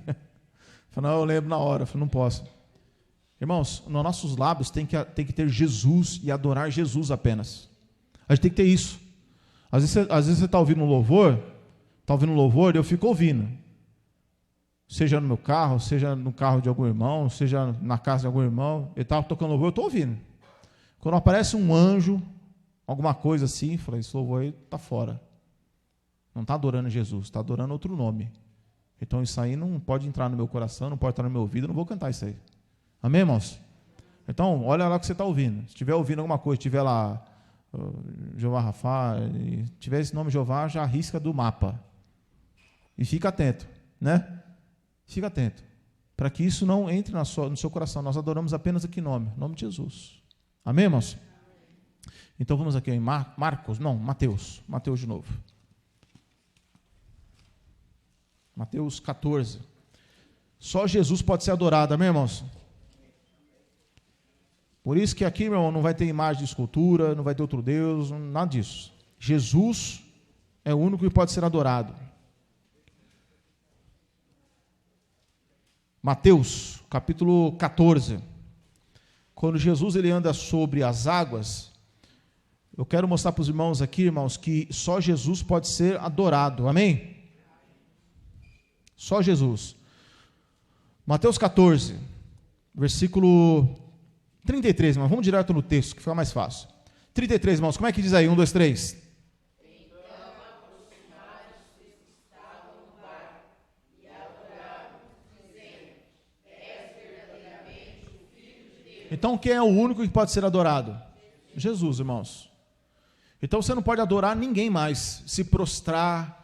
Falei, não, eu lembro na hora. Eu falei, não posso. Irmãos, nos nossos lábios tem que ter Jesus e adorar Jesus apenas. A gente tem que ter isso. Às vezes você está ouvindo um louvor, e eu fico ouvindo. Seja no meu carro, seja no carro de algum irmão, seja na casa de algum irmão, ele estava tocando louvor, eu estou ouvindo. Quando aparece um anjo alguma coisa assim, falei, esse louvor aí está fora. Não está adorando Jesus, está adorando outro nome. Então isso aí não pode entrar no meu coração, não pode entrar no meu ouvido, eu não vou cantar isso aí. Amém, irmãos? Então, olha lá o que você está ouvindo. Se estiver ouvindo alguma coisa, estiver lá, Jeová Rafá, e tiver esse nome Jeová, já arrisca do mapa. E fica atento, né? Fica atento. Para que isso não entre no seu coração. Nós adoramos apenas aqui nome de Jesus. Amém, irmãos? Então vamos aqui em Mateus. Mateus de novo. Mateus 14. Só Jesus pode ser adorado, amém, irmãos? Por isso que aqui, meu irmão, não vai ter imagem de escultura, não vai ter outro Deus, nada disso. Jesus é o único que pode ser adorado. Mateus, capítulo 14. Quando Jesus ele anda sobre as águas, eu quero mostrar para os irmãos aqui, irmãos, que só Jesus pode ser adorado. Amém? Só Jesus. Mateus 14, versículo 33, irmãos. Vamos direto no texto, que fica mais fácil. 33, irmãos. Como é que diz aí? 1, 2, 3. Então, quem é o único que pode ser adorado? Jesus, irmãos. Então, você não pode adorar ninguém mais, se prostrar.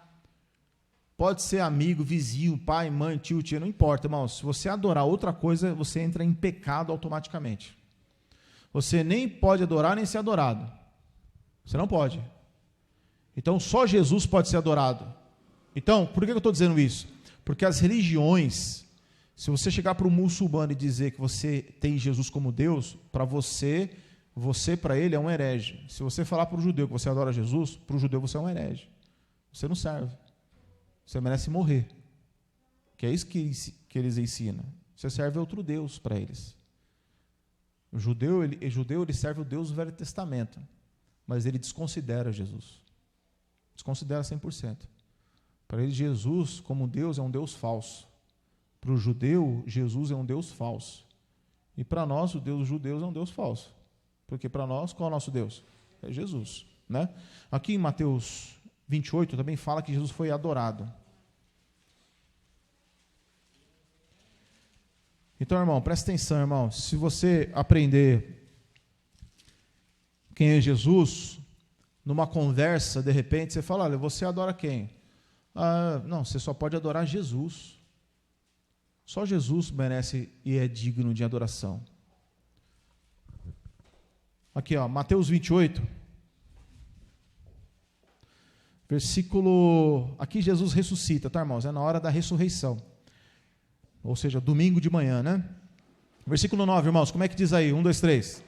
Pode ser amigo, vizinho, pai, mãe, tio, tia, não importa, irmãos. Se você adorar outra coisa, você entra em pecado automaticamente. Você nem pode adorar, nem ser adorado. Você não pode. Então, só Jesus pode ser adorado. Então, por que eu estou dizendo isso? Porque as religiões... Se você chegar para um muçulmano e dizer que você tem Jesus como Deus, para você para ele é um herege. Se você falar para o judeu que você adora Jesus, para o judeu você é um herege. Você não serve. Você merece morrer. Que é isso que eles ensinam. Você serve a outro Deus para eles. O judeu ele serve o Deus do Velho Testamento, mas ele desconsidera Jesus. Desconsidera 100%. Para ele, Jesus, como Deus, é um Deus falso. Para o judeu, Jesus é um Deus falso. E para nós, o Deus dos judeus é um Deus falso. Porque para nós, qual é o nosso Deus? É Jesus. Né? Aqui em Mateus 28 também fala que Jesus foi adorado. Então, irmão, presta atenção, irmão. Se você aprender quem é Jesus, numa conversa, de repente, você fala, olha, você adora quem? Não, você só pode adorar Jesus. Só Jesus merece e é digno de adoração. Aqui, ó, Mateus 28, versículo... Aqui Jesus ressuscita, tá, irmãos? É na hora da ressurreição. Ou seja, domingo de manhã, né? Versículo 9, irmãos, como é que diz aí? 1, 2, 3.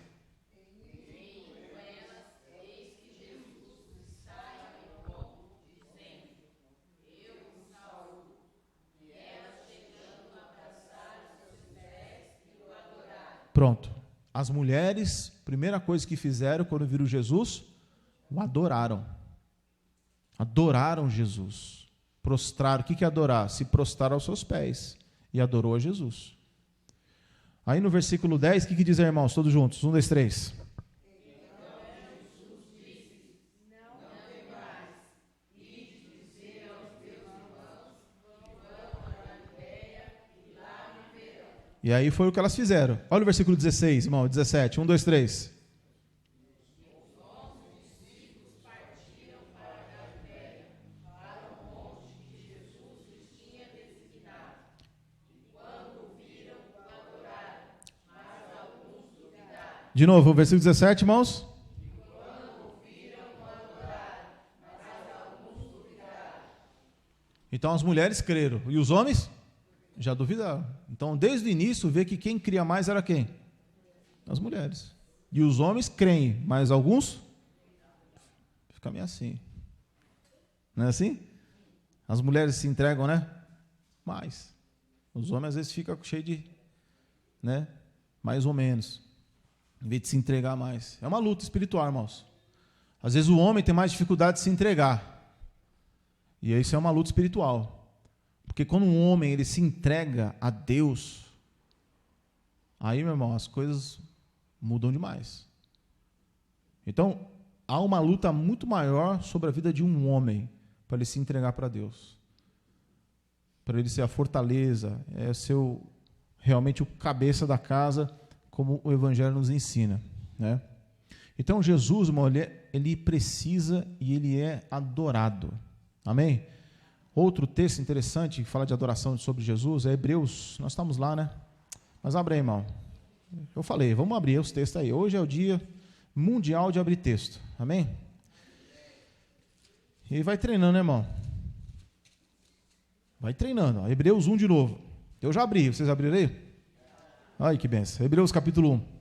Pronto. As mulheres, primeira coisa que fizeram quando viram Jesus, o adoraram. Adoraram Jesus. Prostraram. O que é adorar? Se prostraram aos seus pés. E adorou a Jesus. Aí no versículo 10, o que diz aí, irmãos? Todos juntos. 1, 2, 3. E aí foi o que elas fizeram. Olha o versículo 16, irmão, 17. 1, 2, 3. De novo, o versículo 17, irmãos. Então as mulheres creram. E os homens? Já duvidaram. Então, desde o início, vê que quem cria mais era quem? As mulheres. E os homens creem, mas alguns ficam meio assim. Não é assim? As mulheres se entregam, né? Mais. Os homens, às vezes, ficam cheios de... né? Mais ou menos. Em vez de se entregar mais. É uma luta espiritual, irmãos. Às vezes, o homem tem mais dificuldade de se entregar. E isso é uma luta espiritual. Porque quando um homem ele se entrega a Deus, aí, meu irmão, as coisas mudam demais. Então, há uma luta muito maior sobre a vida de um homem para ele se entregar para Deus. Para ele ser a fortaleza, ser realmente o cabeça da casa, como o Evangelho nos ensina, né? Então, Jesus, irmão, ele precisa e ele é adorado. Amém? Outro texto interessante que fala de adoração sobre Jesus é Hebreus. Nós estamos lá, né? Mas abre aí, irmão. Eu falei, vamos abrir os textos aí. Hoje é o dia mundial de abrir texto. Amém? E vai treinando, né, irmão? Vai treinando. Ó. Hebreus 1 de novo. Eu já abri. Vocês abriram aí? Ai, que benção. Hebreus capítulo 1.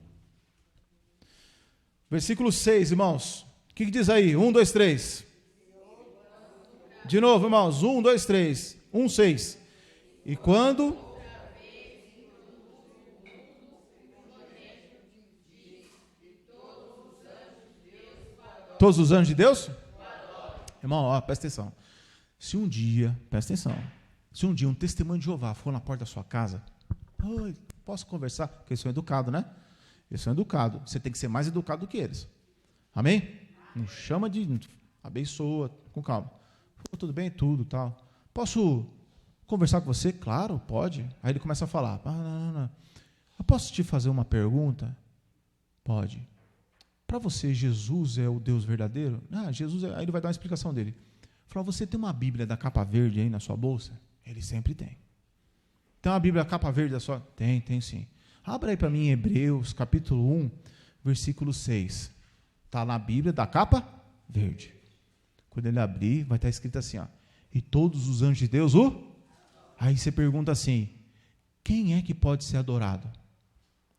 Versículo 6, irmãos. O que diz aí? 1, 2, 3. De novo, irmãos. 1, 2, 3. 1, 6. E quando... Todos os anjos de Deus? Irmão, ó, presta atenção. Se um dia, presta atenção. Se um dia um testemunho de Jeová for na porta da sua casa, oi, posso conversar? Porque eles são educados, né? Eles são educados. Você tem que ser mais educado do que eles. Amém? Não chama de... Abençoa, com calma. Tudo bem? Tudo, tal. Posso conversar com você? Claro, pode. Aí ele começa a falar. Não. Eu posso te fazer uma pergunta? Pode. Para você, Jesus é o Deus verdadeiro? Jesus é... Aí ele vai dar uma explicação dele. Fala, você tem uma Bíblia da capa verde aí na sua bolsa? Ele sempre tem. Tem uma Bíblia da capa verde da sua? Tem sim. Abra aí para mim em Hebreus, capítulo 1, versículo 6. Está na Bíblia da capa verde. Quando ele abrir, vai estar escrito assim, ó. E todos os anjos de Deus, Aí você pergunta assim, quem é que pode ser adorado?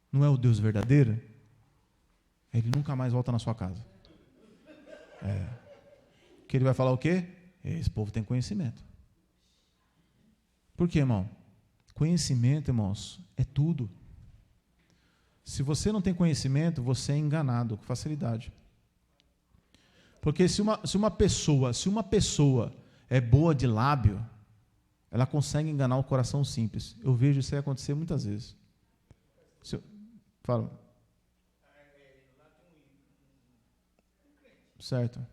Não é o Deus verdadeiro? Ele nunca mais volta na sua casa. Que ele vai falar o quê? Esse povo tem conhecimento. Por quê, irmão? Conhecimento, irmãos, é tudo. Se você não tem conhecimento, você é enganado com facilidade. Porque se uma pessoa é boa de lábio, ela consegue enganar o coração simples. Eu vejo isso aí acontecer muitas vezes. Fala. Certo.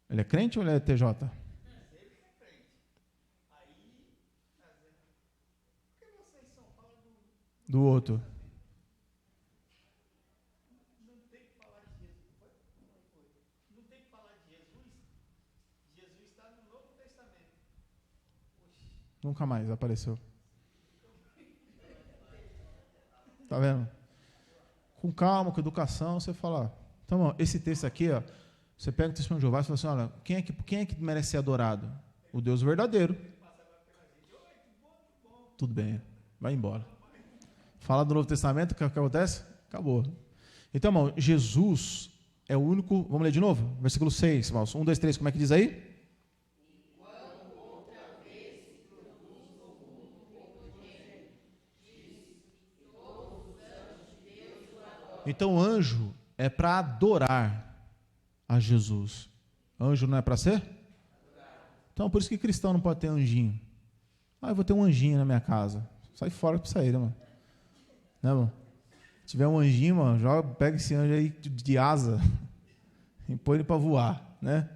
Ele é crente ou ele é TJ? Do outro. Não tem que falar de Jesus. Não tem que falar de Jesus. Jesus está no Novo Testamento. Nunca mais apareceu. Tá vendo? Com calma, com educação, você fala. Então, ó, esse texto aqui, ó, você pega o testemunho de Jeová e fala assim, olha, quem é que merece ser adorado? O Deus verdadeiro. Tudo bem, vai embora. Fala do Novo Testamento, o que acontece? Acabou. Então, irmão, Jesus é o único... Vamos ler de novo? Versículo 6, irmãos. 1, 2, 3, como é que diz aí? Então, anjo é para adorar a Jesus. Anjo não é para ser? Então, por isso que cristão não pode ter anjinho. Eu vou ter um anjinho na minha casa. Sai fora para sair, né, mano? Né, mano? Se tiver um anjinho, mano, pega esse anjo aí de asa e põe ele para voar, né?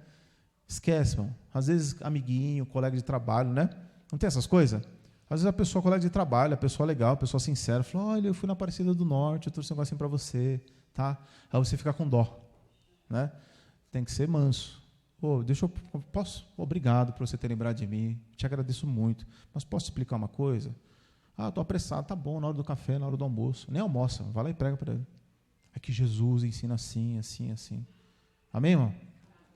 Esquece, mano. Às vezes, amiguinho, colega de trabalho, né? Não tem essas coisas? Às vezes a pessoa, colega de trabalho, a pessoa legal, a pessoa sincera, fala, olha, eu fui na Aparecida do Norte, eu trouxe um negocinho para você, tá? Aí você fica com dó, né? Tem que ser manso. Posso? Obrigado por você ter lembrado de mim, te agradeço muito, mas posso te explicar uma coisa? Estou apressado, tá bom, na hora do café, na hora do almoço, nem almoça, vai lá e prega para ele. É que Jesus ensina assim, assim, assim. Amém, irmão?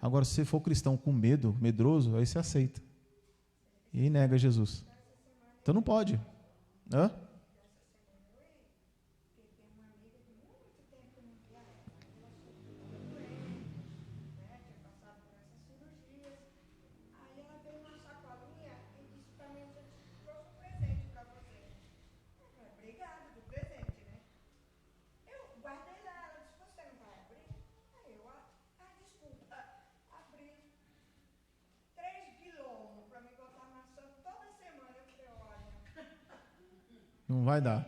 Agora, se você for cristão com medo, medroso, aí você aceita. E nega Jesus. Então não pode. Hã? Não vai dar.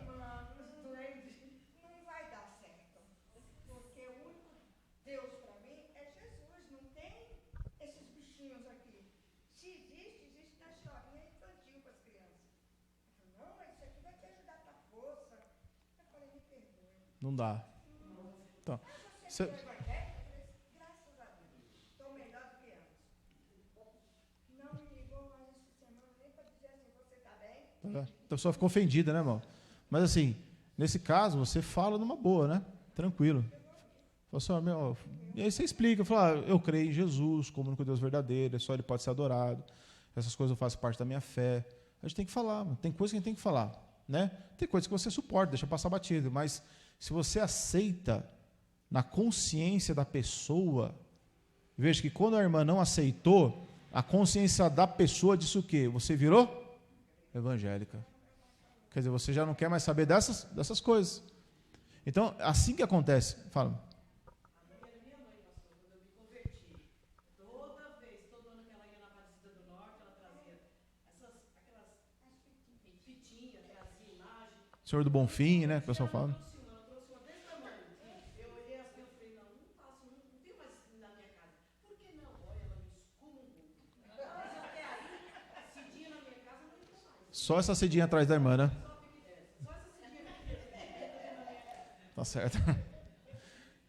Não dá. Então, você... A pessoa ficou ofendida, né, irmão? Mas assim, nesse caso, você fala numa boa, né? Tranquilo. Fala assim, meu, e aí você explica, fala, eu creio em Jesus como único Deus verdadeiro, só Ele pode ser adorado. Essas coisas eu faço parte da minha fé. A gente tem que falar, tem coisa que a gente tem que falar, né? Tem coisa que você suporta, deixa passar batido, mas se você aceita na consciência da pessoa, veja que quando a irmã não aceitou, a consciência da pessoa disse o quê? Você virou evangélica. Quer dizer, você já não quer mais saber dessas coisas. Então, assim que acontece, fala. Minha mãe, pastor, quando eu me converti, toda vez, todo ano que ela ia na Aparecida do Norte, ela trazia aquelas fitinhas, trazia imagem. Senhor do Bonfim, né, que o pessoal fala. Ela trouxe uma desse tamanho. Eu olhei assim, eu falei, não faço, não tenho mais na minha casa. Por que não? Olha, ela me excomungou. Mas até aí, cidinha na minha casa não entra mais. Só essa cedinha atrás da irmã, né? Tá certo.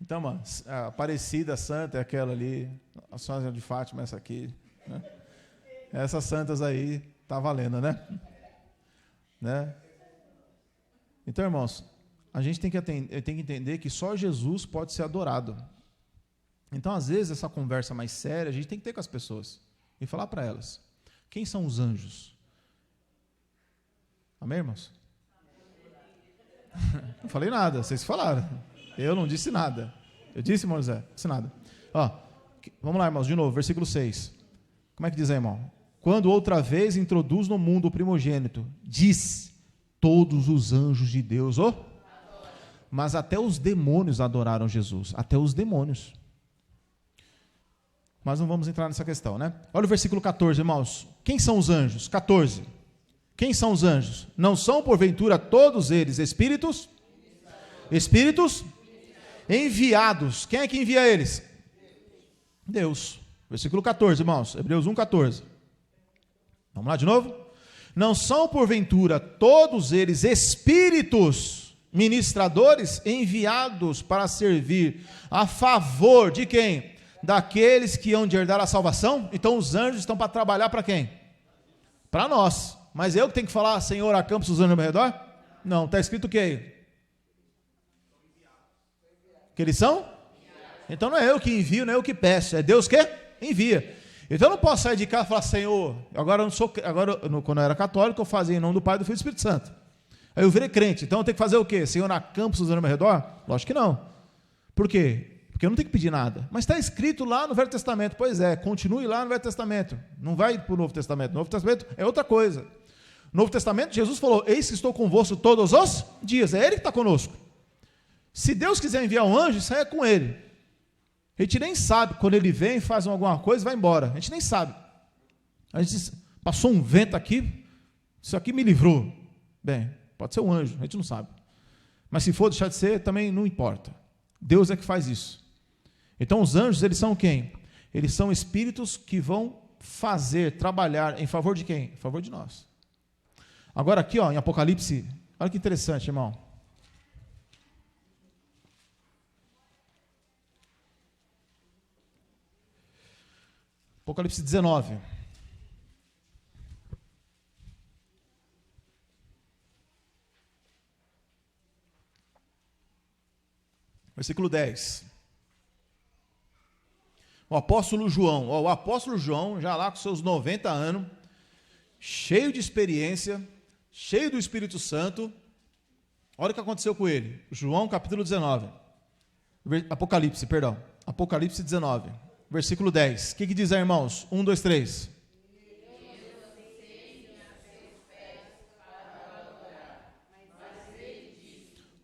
Então, mano, a Aparecida Santa é aquela ali, a Senhora de Fátima essa aqui, né? Essas santas aí, tá valendo, né? Então, irmãos, a gente tem que entender que só Jesus pode ser adorado. Então, às vezes, essa conversa mais séria, a gente tem que ter com as pessoas e falar para elas, quem são os anjos? Amém, irmãos? Não falei nada, vocês falaram. Eu não disse nada. Eu disse, irmão José? Não disse nada. Ó, vamos lá, irmãos, de novo, versículo 6. Como é que diz aí, irmão? Quando outra vez introduz no mundo o primogênito, diz, todos os anjos de Deus, mas até os demônios adoraram Jesus. Até os demônios. Mas não vamos entrar nessa questão, né? Olha o versículo 14, irmãos. Quem são os anjos? 14. Quem são os anjos? Não são, porventura, todos eles espíritos? Espíritos enviados. Quem é que envia eles? Deus. Versículo 14, irmãos. Hebreus 1, 14. Vamos lá de novo? Não são, porventura, todos eles espíritos ministradores enviados para servir a favor de quem? Daqueles que hão de herdar a salvação? Então os anjos estão para trabalhar para quem? Para nós. Mas eu que tenho que falar, Senhor, acampa os anjos ao meu redor? Não, está escrito o que aí? Que eles são? Então não é eu que envio, não é eu que peço, é Deus que envia. Então eu não posso sair de casa e falar, Senhor, quando eu era católico, eu fazia em nome do Pai, do Filho e do Espírito Santo. Aí eu virei crente, então eu tenho que fazer o quê? Senhor, acampa os anjos ao meu redor? Lógico que não. Por quê? Porque eu não tenho que pedir nada. Mas está escrito lá no Velho Testamento. Pois é, continue lá no Velho Testamento. Não vai para o Novo Testamento. O Novo Testamento é outra coisa. No Novo Testamento, Jesus falou, eis que estou convosco todos os dias. É Ele que está conosco. Se Deus quiser enviar um anjo, isso aí é com Ele. A gente nem sabe, quando Ele vem, faz alguma coisa e vai embora. A gente nem sabe. A gente passou um vento aqui, isso aqui me livrou. Bem, pode ser um anjo, a gente não sabe. Mas se for deixar de ser, também não importa. Deus é que faz isso. Então os anjos, eles são quem? Eles são espíritos que vão trabalhar em favor de quem? Em favor de nós. Agora aqui, em Apocalipse, olha que interessante, irmão. Apocalipse 19. Versículo 10. O apóstolo João, já lá com seus 90 anos, cheio de experiência, cheio do Espírito Santo, olha o que aconteceu com ele. João capítulo 19, Apocalipse 19, versículo 10. O que diz aí, irmãos? 1, 2, 3.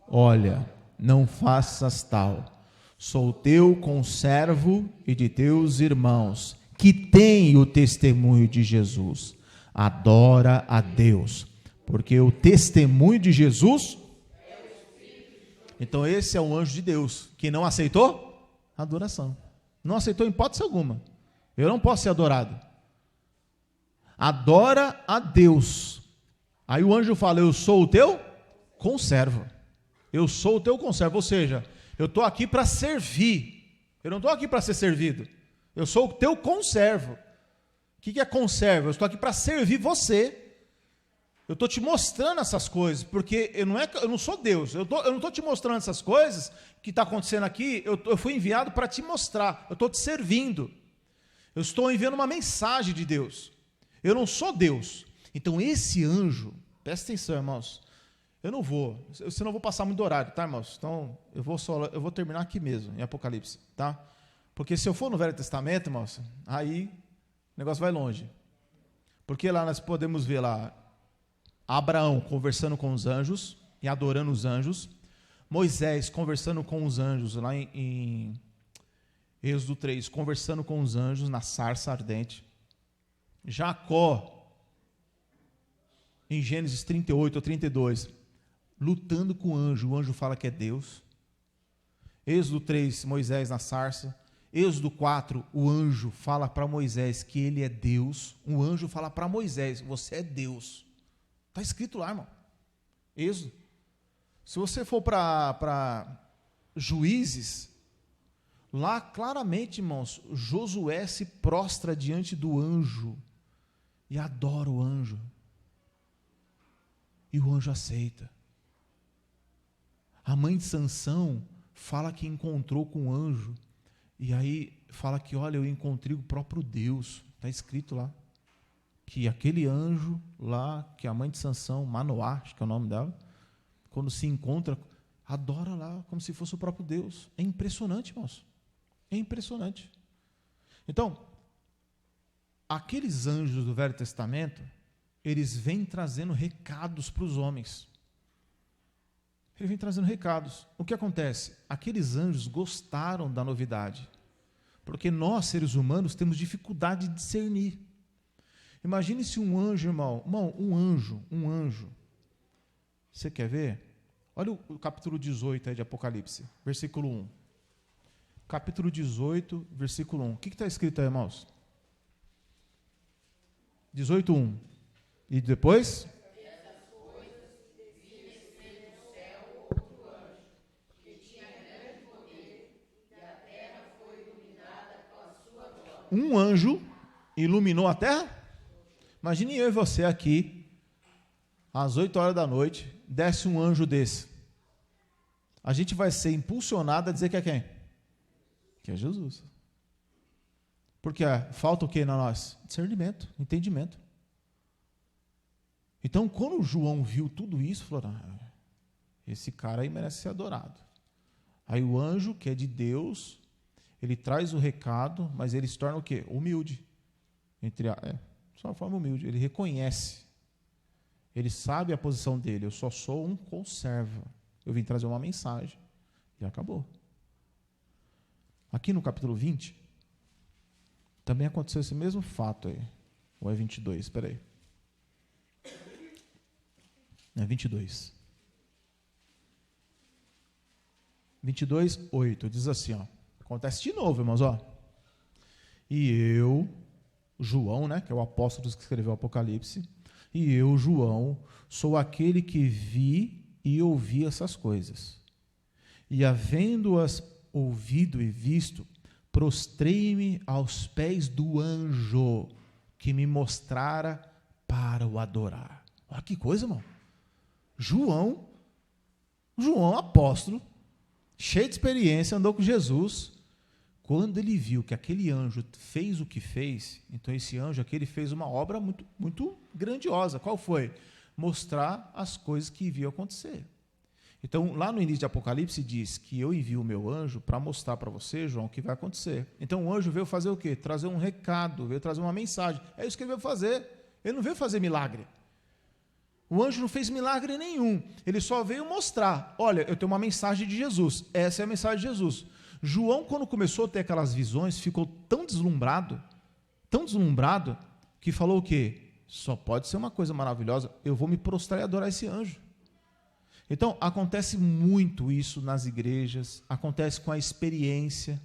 Olha, não faças tal. Sou teu conservo e de teus irmãos, que têm o testemunho de Jesus. Adora a Deus, porque o testemunho de Jesus... Então esse é um anjo de Deus, que não aceitou adoração. Não aceitou em hipótese alguma. Eu não posso ser adorado. Adora a Deus. Aí o anjo fala, eu sou o teu conservo. Eu sou o teu conservo, ou seja, eu estou aqui para servir. Eu não estou aqui para ser servido. Eu sou o teu conservo. O que é conservo? Eu estou aqui para servir você. Eu estou te mostrando essas coisas, porque eu não sou Deus. Eu não estou te mostrando essas coisas que está acontecendo aqui. Eu fui enviado para te mostrar. Eu estou te servindo. Eu estou enviando uma mensagem de Deus. Eu não sou Deus. Então esse anjo, presta atenção, irmãos. Eu senão eu vou passar muito do horário, tá, irmãos? Então eu vou terminar aqui mesmo, em Apocalipse, tá? Porque se eu for no Velho Testamento, irmãos, aí o negócio vai longe. Porque lá nós podemos ver lá Abraão conversando com os anjos e adorando os anjos, Moisés conversando com os anjos lá em Êxodo 3, conversando com os anjos na sarça ardente, Jacó em Gênesis 38 ou 32, lutando com o anjo fala que é Deus. Êxodo 3, Moisés na sarça. Êxodo 4, o anjo fala para Moisés que ele é Deus. O anjo fala para Moisés, você é Deus. Está escrito lá, irmão. Êxodo. Se você for para Juízes, lá claramente, irmãos, Josué se prostra diante do anjo e adora o anjo. E o anjo aceita. A mãe de Sansão fala que encontrou com o anjo. E aí fala que, olha, eu encontrei o próprio Deus. Está escrito lá. Que aquele anjo lá, que a mãe de Sansão, Manoá, acho que é o nome dela, quando se encontra, adora lá como se fosse o próprio Deus. É impressionante, irmãos. É impressionante. Então, aqueles anjos do Velho Testamento, eles vêm trazendo recados para os homens. Ele vem trazendo recados. O que acontece? Aqueles anjos gostaram da novidade. Porque nós, seres humanos, temos dificuldade de discernir. Imagine se um anjo, irmão, um anjo. Você quer ver? Olha o capítulo 18 aí de Apocalipse, versículo 1. Capítulo 18, versículo 1. O que está escrito aí, irmãos? 18, 1. E depois? Um anjo iluminou a terra? Imagine eu e você aqui, às 8 horas da noite, desce um anjo desse. A gente vai ser impulsionado a dizer que é quem? Que é Jesus. Porque falta o que na nós? Discernimento, entendimento. Então, quando João viu tudo isso, falou, esse cara aí merece ser adorado. Aí o anjo, que é de Deus, ele traz o recado, mas ele se torna o quê? Humilde. De uma forma humilde. Ele reconhece. Ele sabe a posição dele. Eu só sou um conservo. Eu vim trazer uma mensagem. E acabou. Aqui no capítulo 20, também aconteceu esse mesmo fato aí. Ou é 22? Espera aí. É 22. 22, 8. Diz assim, ó. Acontece de novo, irmãos, ó. E eu, João, né, que é o apóstolo que escreveu o Apocalipse, e eu, João, sou aquele que vi e ouvi essas coisas. E havendo-as ouvido e visto, prostrei-me aos pés do anjo que me mostrara para o adorar. Olha que coisa, irmão. João, apóstolo, cheio de experiência, andou com Jesus. Quando ele viu que aquele anjo fez o que fez, então esse anjo aqui ele fez uma obra muito, muito grandiosa. Qual foi? Mostrar as coisas que iam acontecer. Então, lá no início de Apocalipse diz que eu envio o meu anjo para mostrar para você, João, o que vai acontecer. Então, o anjo veio fazer o quê? Trazer um recado, veio trazer uma mensagem. É isso que ele veio fazer. Ele não veio fazer milagre. O anjo não fez milagre nenhum. Ele só veio mostrar, olha, eu tenho uma mensagem de Jesus. Essa é a mensagem de Jesus. João, quando começou a ter aquelas visões, ficou tão deslumbrado, que falou o quê? Só pode ser uma coisa maravilhosa, eu vou me prostrar e adorar esse anjo. Então, acontece muito isso nas igrejas, acontece com a experiência.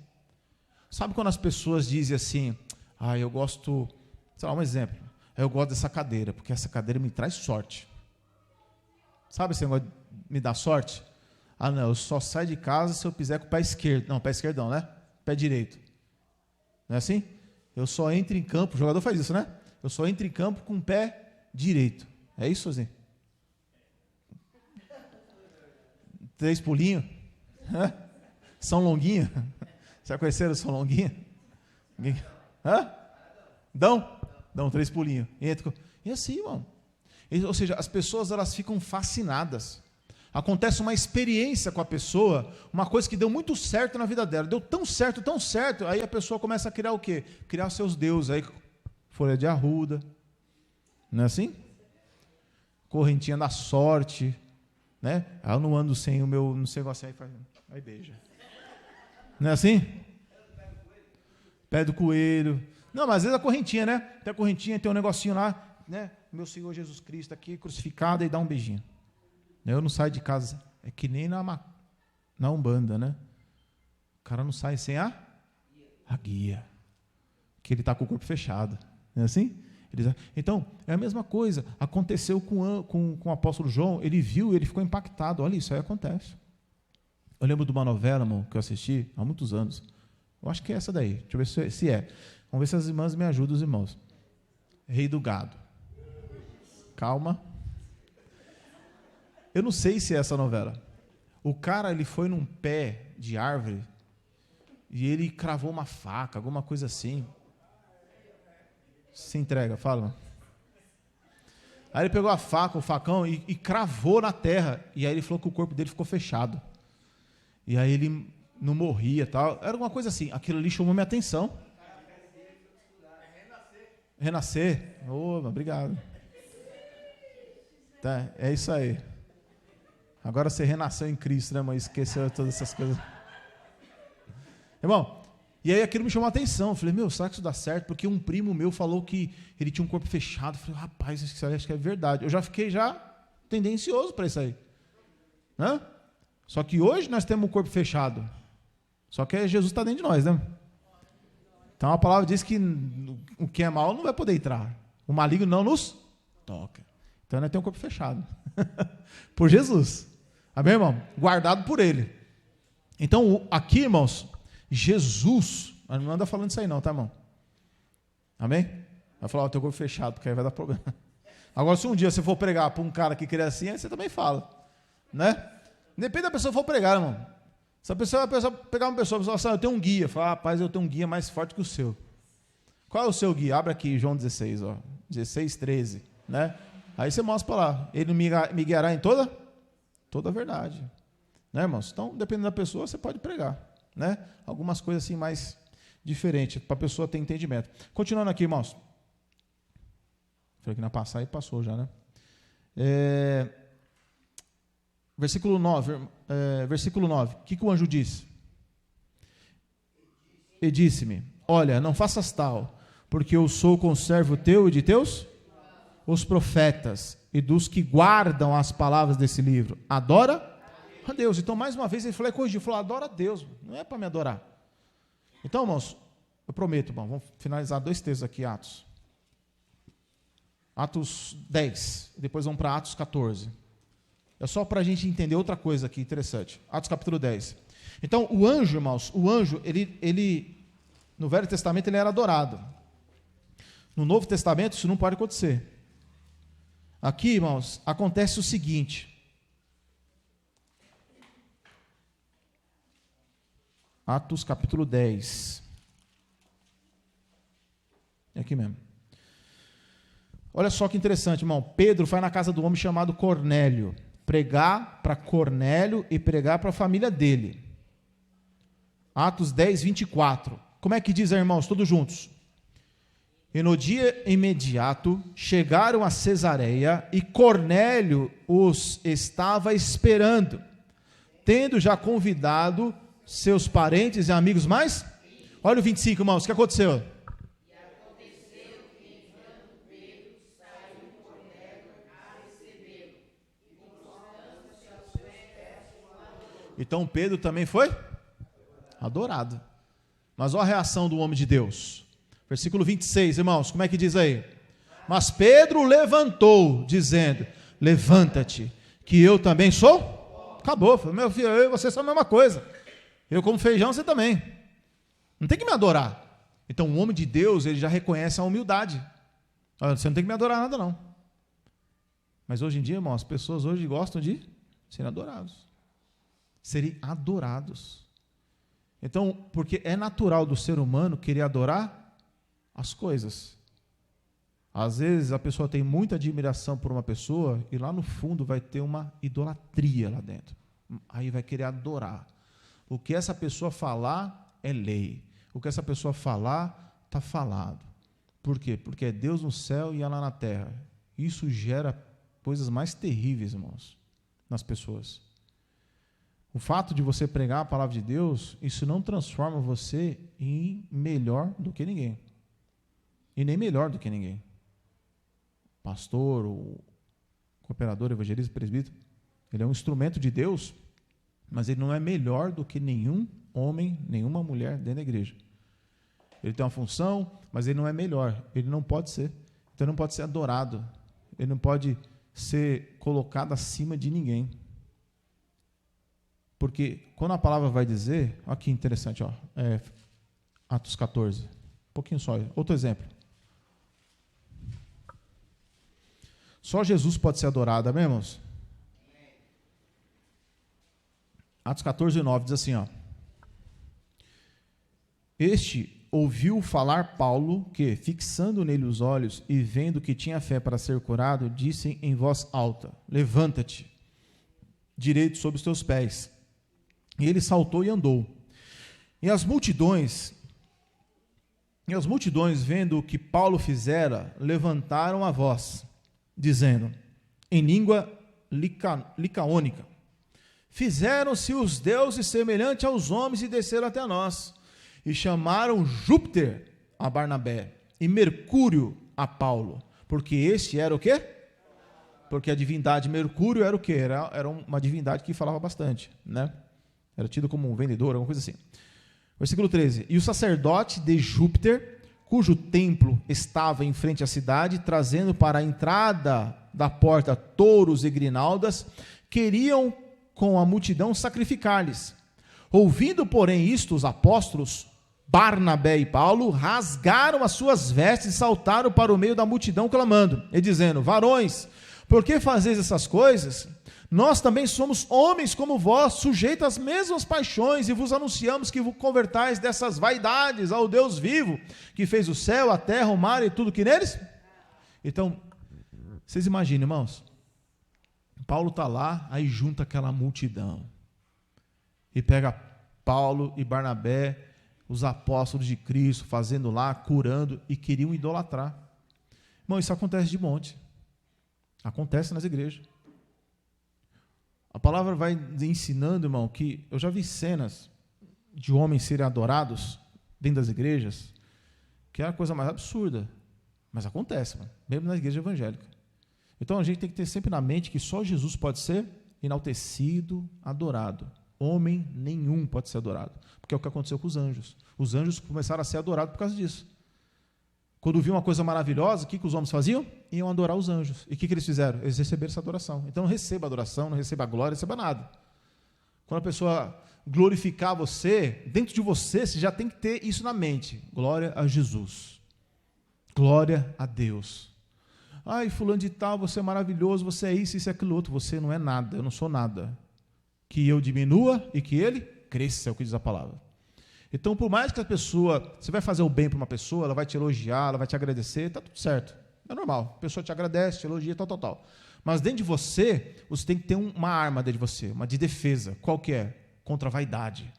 Sabe quando as pessoas dizem assim, eu gosto, sei lá, um exemplo, eu gosto dessa cadeira, porque essa cadeira me traz sorte. Sabe esse negócio de me dar sorte? Ah, não, eu só saio de casa se eu piser com o pé esquerdo. Não, pé esquerdo não, né? Pé direito. Não é assim? Eu só entro em campo, o jogador faz isso, né? Eu só entro em campo com o pé direito. É isso, assim? 3 pulinhos? São Longuinho? Já conheceram São Longuinho? Hã? Dão 3 pulinhos. E assim, irmão. Ou seja, as pessoas elas ficam fascinadas. Acontece uma experiência com a pessoa, uma coisa que deu muito certo na vida dela. Deu tão certo, aí a pessoa começa a criar o quê? Criar seus deuses. Aí, folha de arruda. Não é assim? Correntinha da sorte. Né? Aí eu não ando sem o meu, não sei negócio aí beija. Não é assim? Pé do coelho. Não, mas às vezes a correntinha, né? Tem a correntinha, tem um negocinho lá, né? Meu Senhor Jesus Cristo aqui crucificado e dá um beijinho. Eu não saio de casa, é que nem na Umbanda, né? O cara não sai sem a guia. Que ele está com o corpo fechado. Não é assim? Então, é a mesma coisa. Aconteceu com o apóstolo João, ele viu, ele ficou impactado. Olha, isso aí acontece. Eu lembro de uma novela, irmão, que eu assisti há muitos anos. Eu acho que é essa daí. Deixa eu ver se é. Vamos ver se as irmãs me ajudam, os irmãos. Rei do Gado. Calma. Eu não sei se é essa novela. O cara, ele foi num pé de árvore e ele cravou uma faca, alguma coisa assim. Se entrega, fala. Aí ele pegou a faca, o facão e cravou na terra. E aí ele falou que o corpo dele ficou fechado. E aí ele não morria e tal. Era uma coisa assim. Aquilo ali chamou minha atenção. Renascer. Obrigado. Tá, é isso aí. Agora você renasceu em Cristo, né, mãe? Esqueceu todas essas coisas. Irmão, e aí aquilo me chamou a atenção. Eu falei, será que isso dá certo? Porque um primo meu falou que ele tinha um corpo fechado. Eu falei, rapaz, isso acho que é verdade. Eu já fiquei tendencioso para isso aí. Né? Só que hoje nós temos um corpo fechado. Só que Jesus está dentro de nós, né? Então a palavra diz que o que é mal não vai poder entrar. O maligno não nos toca. Então nós temos um corpo fechado. Por Jesus. Amém, irmão? Guardado por Ele. Então, aqui, irmãos, Jesus, não anda falando isso aí não, tá, irmão? Amém? Vai falar, o teu corpo fechado, porque aí vai dar problema. Agora, se um dia você for pregar para um cara que crê assim, aí você também fala. Né? Depende da pessoa que for pregar, irmão. Se a pessoa pegar uma pessoa e falar assim, eu tenho um guia. Fala, rapaz, eu tenho um guia mais forte que o seu. Qual é o seu guia? Abre aqui, João 16, 16, 13, né? Aí você mostra para lá. Ele me guiará em toda a verdade. Né, irmãos? Então, dependendo da pessoa, você pode pregar. Né? Algumas coisas assim mais diferentes, para a pessoa ter entendimento. Continuando aqui, irmãos. Falei que na passada e passou já, né? Versículo 9. O que o anjo disse? E disse-me, olha, não faças tal, porque eu sou conservo teu e de teus os profetas e dos que guardam as palavras desse livro. Adora a Deus. Então, mais uma vez, ele falou, corrigiu, falou, adora a Deus, não é para me adorar. Então, irmãos, eu prometo, irmão, vamos finalizar 2 textos aqui, Atos. Atos 10, depois vamos para Atos 14. É só para a gente entender outra coisa aqui interessante. Atos capítulo 10. Então, o anjo, irmãos, ele no Velho Testamento ele era adorado. No Novo Testamento isso não pode acontecer. Aqui, irmãos, acontece o seguinte. Atos capítulo 10. É aqui mesmo. Olha só que interessante, irmão. Pedro vai na casa do homem chamado Cornélio, pregar para Cornélio e pregar para a família dele. Atos 10, 24. Como é que diz, irmãos? Todos juntos. E no dia imediato chegaram a Cesareia e Cornélio os estava esperando, tendo já convidado seus parentes e amigos mais. Olha o 25, irmãos, o que aconteceu? E aconteceu que entrando Pedro, saiu Cornélio a recebê-lo, e prostrando-se aos pés o adorou. Então Pedro também foi adorado. Mas olha a reação do homem de Deus. Versículo 26, irmãos, como é que diz aí? Mas Pedro levantou, dizendo, levanta-te, que eu também sou acabou. Meu filho, eu e você são a mesma coisa. Eu como feijão, você também. Não tem que me adorar. Então, o homem de Deus, ele já reconhece a humildade. Você não tem que me adorar nada, não. Mas hoje em dia, irmão, as pessoas hoje gostam de serem adorados. Serem adorados. Então, porque é natural do ser humano querer adorar as coisas. Às vezes, a pessoa tem muita admiração por uma pessoa e lá no fundo vai ter uma idolatria lá dentro. Aí vai querer adorar. O que essa pessoa falar é lei. O que essa pessoa falar, está falado. Por quê? Porque é Deus no céu e ela na terra. Isso gera coisas mais terríveis, irmãos, nas pessoas. O fato de você pregar a palavra de Deus, isso não transforma você em melhor do que ninguém. E nem melhor do que ninguém. Pastor, o cooperador, evangelista, presbítero, ele é um instrumento de Deus, mas ele não é melhor do que nenhum homem, nenhuma mulher dentro da igreja. Ele tem uma função, mas ele não é melhor. Ele não pode ser. Então ele não pode ser adorado. Ele não pode ser colocado acima de ninguém. Porque quando a palavra vai dizer, olha que interessante, ó, Atos 14, um pouquinho só, outro exemplo. Só Jesus pode ser adorado, amém, irmãos? Atos 14, 9 diz assim, ó. Este ouviu falar Paulo, que, fixando nele os olhos e vendo que tinha fé para ser curado, disse em voz alta, levanta-te, direito sobre os teus pés. E ele saltou e andou. E as multidões, vendo o que Paulo fizera, levantaram a voz, dizendo, em língua licaônica, fizeram-se os deuses semelhantes aos homens e desceram até nós. E chamaram Júpiter a Barnabé e Mercúrio a Paulo, porque este era o quê? Porque a divindade Mercúrio era o quê? Era uma divindade que falava bastante, né? Era tido como um vendedor, alguma coisa assim. Versículo 13. E o sacerdote de Júpiter, cujo templo estava em frente à cidade, trazendo para a entrada da porta touros e grinaldas, queriam com a multidão sacrificar-lhes. Ouvindo, porém, isto, os apóstolos, Barnabé e Paulo, rasgaram as suas vestes e saltaram para o meio da multidão, clamando, e dizendo, varões, por que fazeis essas coisas? Nós também somos homens como vós, sujeitos às mesmas paixões, e vos anunciamos que vos convertais dessas vaidades ao Deus vivo, que fez o céu, a terra, o mar e tudo que neles? Então, vocês imaginem, irmãos, Paulo está lá, aí junta aquela multidão, e pega Paulo e Barnabé, os apóstolos de Cristo, fazendo lá, curando, e queriam idolatrar. Irmão, isso acontece de monte. Acontece nas igrejas. A palavra vai ensinando, irmão, que eu já vi cenas de homens serem adorados dentro das igrejas, que é a coisa mais absurda. Mas acontece, mano, mesmo na igreja evangélica. Então a gente tem que ter sempre na mente que só Jesus pode ser enaltecido, adorado. Homem nenhum pode ser adorado, porque é o que aconteceu com os anjos. Os anjos começaram a ser adorados por causa disso. Quando viam uma coisa maravilhosa, o que os homens faziam? Iam adorar os anjos. E o que eles fizeram? Eles receberam essa adoração. Então não receba adoração, não receba glória, não receba nada. Quando a pessoa glorificar você, dentro de você já tem que ter isso na mente. Glória a Jesus. Glória a Deus. Ai, fulano de tal, você é maravilhoso, você é isso e aquilo outro. Você não é nada, eu não sou nada. Que eu diminua e que ele cresça, é o que diz a palavra. Então, por mais que a pessoa, você vai fazer o bem para uma pessoa, ela vai te elogiar, ela vai te agradecer, está tudo certo. É normal, a pessoa te agradece, te elogia, tal. Mas dentro de você, você tem que ter uma arma dentro de você, uma de defesa. Qual que é? Contra a vaidade.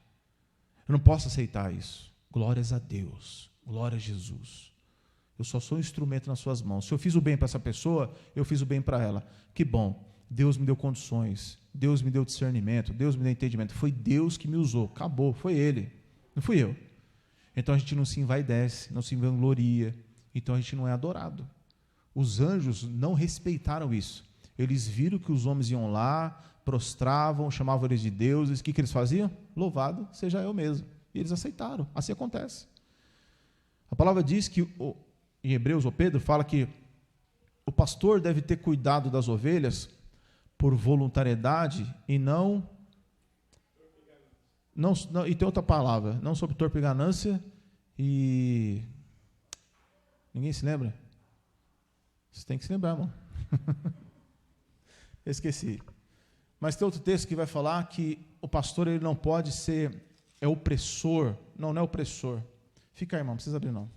Eu não posso aceitar isso. Glórias a Deus, glória a Jesus. Eu só sou um instrumento nas suas mãos. Se eu fiz o bem para essa pessoa, eu fiz o bem para ela. Que bom. Deus me deu condições, Deus me deu discernimento, Deus me deu entendimento. Foi Deus que me usou, acabou, foi Ele, não fui eu. Então a gente não se envaidece, não se vangloria, então a gente não é adorado. Os anjos não respeitaram isso. Eles viram que os homens iam lá, prostravam, chamavam eles de deuses, o que eles faziam? Louvado seja eu mesmo. E eles aceitaram, assim acontece. A palavra diz que, em Hebreus, o Pedro fala que o pastor deve ter cuidado das ovelhas por voluntariedade e não e tem outra palavra, não sobre torpe ganância e... Ninguém se lembra? Você tem que se lembrar, irmão. Esqueci. Mas tem outro texto que vai falar que o pastor ele não pode ser opressor. Não é opressor. Fica aí, irmão, não precisa abrir não.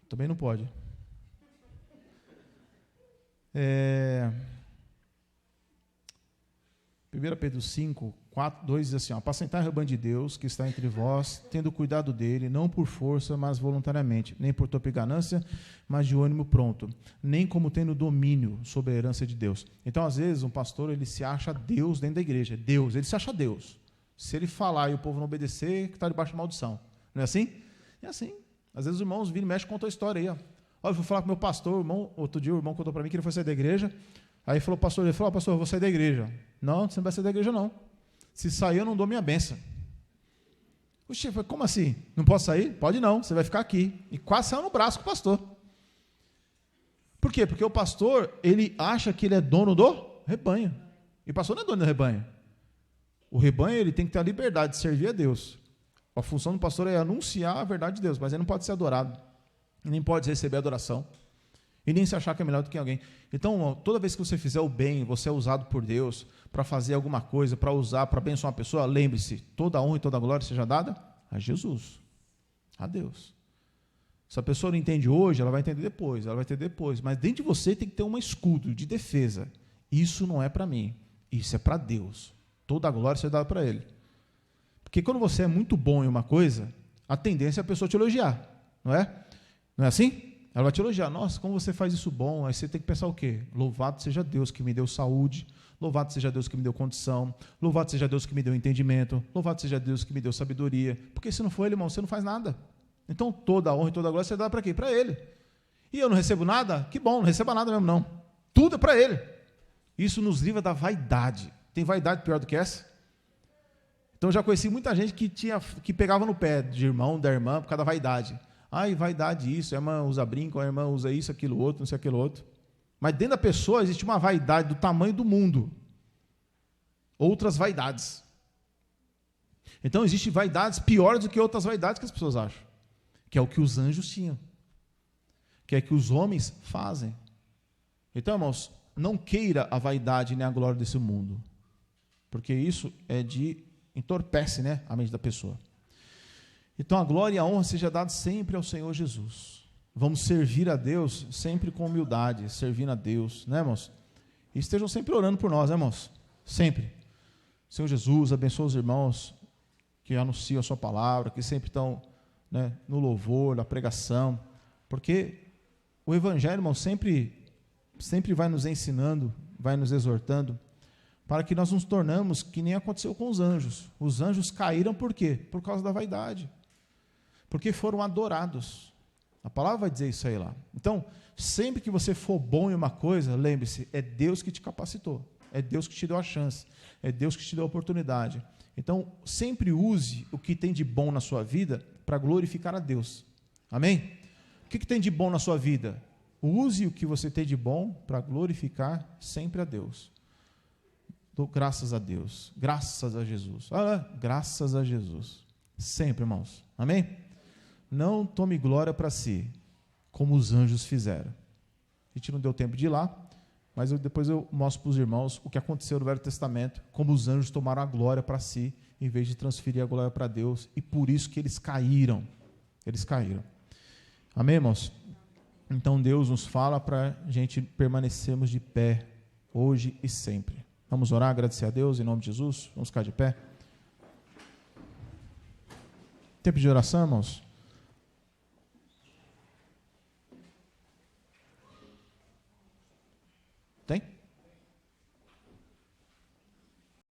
Também não pode. 1 Pedro 5, 4, 2 diz assim: apacentai o rebanho de Deus que está entre vós, tendo cuidado dele, não por força, mas voluntariamente, nem por torpe ganância, mas de ânimo pronto, nem como tendo domínio sobre a herança de Deus. Então, às vezes, um pastor ele se acha Deus dentro da igreja. Deus, ele se acha Deus. Se ele falar e o povo não obedecer, que está debaixo de maldição. Não é assim? É assim. Às vezes os irmãos viram e mexem e contam a história aí. Ó. Eu fui falar com o meu pastor, o irmão, outro dia o irmão contou para mim que ele foi sair da igreja. Aí falou, pastor, ele falou, pastor, eu vou sair da igreja. Não, você não vai sair da igreja, não. Se sair, eu não dou minha bênção. Oxi, eu falei, como assim? Não posso sair? Pode não, você vai ficar aqui. E quase saiu no braço com o pastor. Por quê? Porque o pastor, ele acha que ele é dono do rebanho. E o pastor não é dono do rebanho. O rebanho, ele tem que ter a liberdade de servir a Deus. A função do pastor é anunciar a verdade de Deus, mas ele não pode ser adorado. Nem pode receber adoração. E nem se achar que é melhor do que alguém. Então, toda vez que você fizer o bem, você é usado por Deus para fazer alguma coisa, para usar, para abençoar uma pessoa, lembre-se, toda a honra e toda a glória seja dada a Jesus, a Deus. Se a pessoa não entende hoje, ela vai entender depois, mas dentro de você tem que ter um escudo de defesa. Isso não é para mim, isso é para Deus. Toda a glória seja dada para Ele. Porque quando você é muito bom em uma coisa, a tendência é a pessoa te elogiar, não é? Não é assim? Ela vai te elogiar. Nossa, como você faz isso bom. Aí você tem que pensar o quê? Louvado seja Deus que me deu saúde. Louvado seja Deus que me deu condição. Louvado seja Deus que me deu entendimento. Louvado seja Deus que me deu sabedoria. Porque se não for Ele, irmão, você não faz nada. Então, toda a honra e toda a glória você dá para quê? Para Ele. E eu não recebo nada? Que bom, não receba nada mesmo, não. Tudo é para Ele. Isso nos livra da vaidade. Tem vaidade pior do que essa? Então, eu já conheci muita gente que pegava no pé de irmão, da irmã, por causa da vaidade. Ai, vaidade isso, a irmã usa brinco, a irmã usa isso, aquilo outro, não sei aquilo outro. Mas dentro da pessoa existe uma vaidade do tamanho do mundo. Outras vaidades. Então, existem vaidades piores do que outras vaidades que as pessoas acham. Que é o que os anjos tinham. Que é o que os homens fazem. Então, irmãos, não queira a vaidade nem a glória desse mundo. Porque isso entorpece, né, a mente da pessoa. Então, a glória e a honra seja dada sempre ao Senhor Jesus. Vamos servir a Deus sempre com humildade, servindo a Deus, né, irmãos? E estejam sempre orando por nós, né, irmãos? Sempre. Senhor Jesus, abençoa os irmãos que anunciam a sua palavra, que sempre estão, né, no louvor, na pregação, porque o Evangelho, irmão, sempre vai nos ensinando, vai nos exortando, para que nós nos tornamos que nem aconteceu com os anjos. Os anjos caíram por quê? Por causa da vaidade. Porque foram adorados. A palavra vai dizer isso aí lá. Então, sempre que você for bom em uma coisa, lembre-se, é Deus que te capacitou. É Deus que te deu a chance. É Deus que te deu a oportunidade. Então, sempre use o que tem de bom na sua vida para glorificar a Deus. Amém? O que tem de bom na sua vida? Use o que você tem de bom para glorificar sempre a Deus. Dou graças a Deus. Graças a Jesus. Graças a Jesus. Sempre, irmãos. Amém? Não tome glória para si, como os anjos fizeram. A gente não deu tempo de ir lá, mas depois eu mostro para os irmãos o que aconteceu no Velho Testamento, como os anjos tomaram a glória para si, em vez de transferir a glória para Deus, e por isso que eles caíram. Eles caíram. Amém, irmãos? Então Deus nos fala para a gente permanecermos de pé, hoje e sempre. Vamos orar, agradecer a Deus, em nome de Jesus. Vamos ficar de pé. Tempo de oração, irmãos.